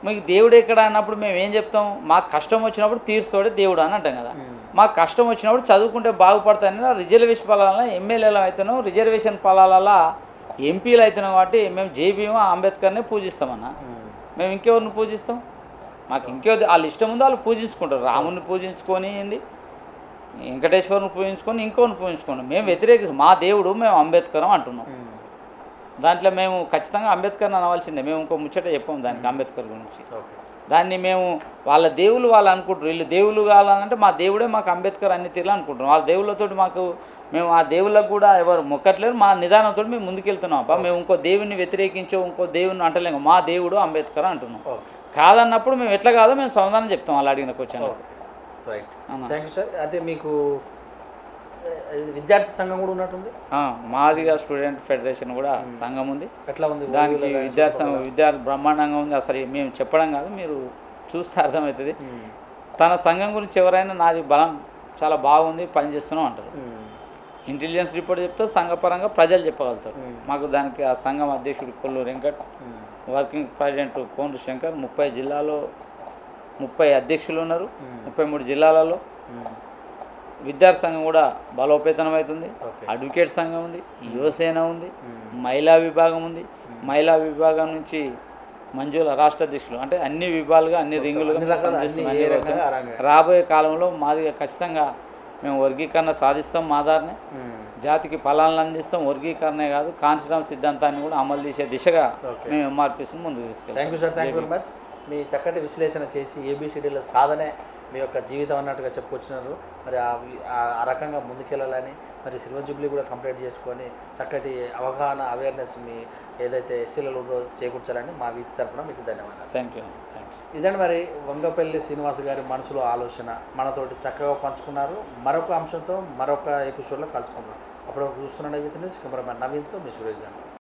మీకు దేవుడు ఎక్కడ అన్నప్పుడు మేము ఏం చెప్తాం, మాకు కష్టం వచ్చినప్పుడు తీరుస్తాడే దేవుడు అని అంటాం కదా. మాకు కష్టం వచ్చినప్పుడు చదువుకుంటే బాగుపడతాయని రిజర్వేషన్ ఫలాల ఎమ్మెల్యేలు అవుతున్నాం, రిజర్వేషన్ ఫలాల ఎంపీలు అవుతున్నాం. కాబట్టి మేము జేబీఎం అంబేద్కర్నే పూజిస్తామన్నా. మేము ఇంకెవరిని పూజిస్తాం? మాకు ఇంకెవరు వాళ్ళ ఇష్టం ఉందో వాళ్ళు పూజించుకుంటారు. రాముని పూజించుకొనియండి, వెంకటేశ్వరుని పూజించుకొని ఇంకోని పూజించుకోండి. మేము వ్యతిరేకిస్తాం. మా దేవుడు మేము అంబేద్కరం అంటున్నాం. దాంట్లో మేము ఖచ్చితంగా అంబేద్కర్ని అనవలసిందే. మేము ఇంకో ముచ్చట చెప్పాము దానికి అంబేద్కర్ గురించి. దాన్ని మేము వాళ్ళ దేవుళ్ళు వాళ్ళు అనుకుంటారు. వీళ్ళు దేవుళ్ళు కావాలంటే మా దేవుడే మాకు అంబేద్కర్ అన్ని తీరులు అనుకుంటున్నాం. వాళ్ళ దేవుళ్ళతో మాకు మేము ఆ దేవుళ్ళకు కూడా ఎవరు మొక్కట్లేరు. మా నిదానంతో మేము ముందుకెళ్తున్నాం. మేము ఇంకో దేవుడిని వ్యతిరేకించో ఇంకో దేవుడిని అంటలేము. మా దేవుడు అంబేద్కర్ అంటున్నాం. కాదన్నప్పుడు మేము ఎట్లా కాదో మేము సమాధానం చెప్తాం వాళ్ళు అడిగిన question. Right, thank you sir. అయితే మీకు విద్యార్థి సంఘం కూడా ఉన్నట్టుంది? మాదిగా స్టూడెంట్ ఫెడరేషన్ కూడా సంఘం ఉంది. ఎట్లా ఉంది దానికి విద్యార్థి సంఘం విద్యార్థి బ్రహ్మాండంగా ఉంది. అసలు మేము చెప్పడం కాదు, మీరు చూస్తే అర్థమవుతుంది. తన సంఘం గురించి ఎవరైనా నాది బలం చాలా బాగుంది, పనిచేస్తున్నాం అంటారు. ఇంటెలిజెన్స్ రిపోర్ట్ చెప్తే సంఘపరంగా ప్రజలు చెప్పగలుగుతారు. మాకు దానికి ఆ సంఘం అధ్యక్షుడు కొల్లూరు వెంకట్, వర్కింగ్ ప్రెసిడెంట్ కోండ్రు శంకర్, 30 జిల్లాలో 30 అధ్యక్షులు ఉన్నారు, 33 జిల్లాలలో. విద్యార్థి సంఘం కూడా బలోపేతనం అవుతుంది. అడ్వకేట్ సంఘం ఉంది, యువసేన ఉంది, మహిళా విభాగం ఉంది. మహిళా విభాగం నుంచి మంజుల రాష్ట్ర అధ్యక్షులు, అంటే అన్ని విభాగాలుగా అన్ని రింగులుగా రాబోయే కాలంలో మాది ఖచ్చితంగా మేము వర్గీకరణ సాధిస్తాం. మాదారిని జాతికి ఫలాలను అందిస్తాం. వర్గీకరణే కాదు, కాన్స్టిట్యూషన్ సిద్ధాంతాన్ని కూడా అమలు చేసే దిశగా మేము ఎంఆర్పీస్ని ముందుకు తీసుకెళ్తాం. Thank you sir, thank you very much. మీ చక్కటి విశ్లేషణ చేసి ఏబిసిడీల సాధనే మీ యొక్క జీవితం అన్నట్టుగా చెప్పుకొచ్చినారు. మరి ఆ రకంగా ముందుకెళ్ళాలని, మరి సిల్వర్ జూబ్లీ కూడా కంప్లీట్ చేసుకొని చక్కటి అవగాహన అవేర్నెస్ మీ ఏదైతే ఎస్సీలలో చేకూర్చాలని మా వీధి తరఫున మీకు ధన్యవాదాలు. Thank you. ఇదండి మరి వంగపల్లి శ్రీనివాస్ గారి మనసులో ఆలోచన మనతోటి చక్కగా పంచుకున్నారు. మరొక అంశంతో మరొక ఎపిసోడ్లో కలుసుకుందాం. అప్పుడు చూస్తున్న నవీన్ కెమెరామెన్ నవీన్తో మీ సురేష్.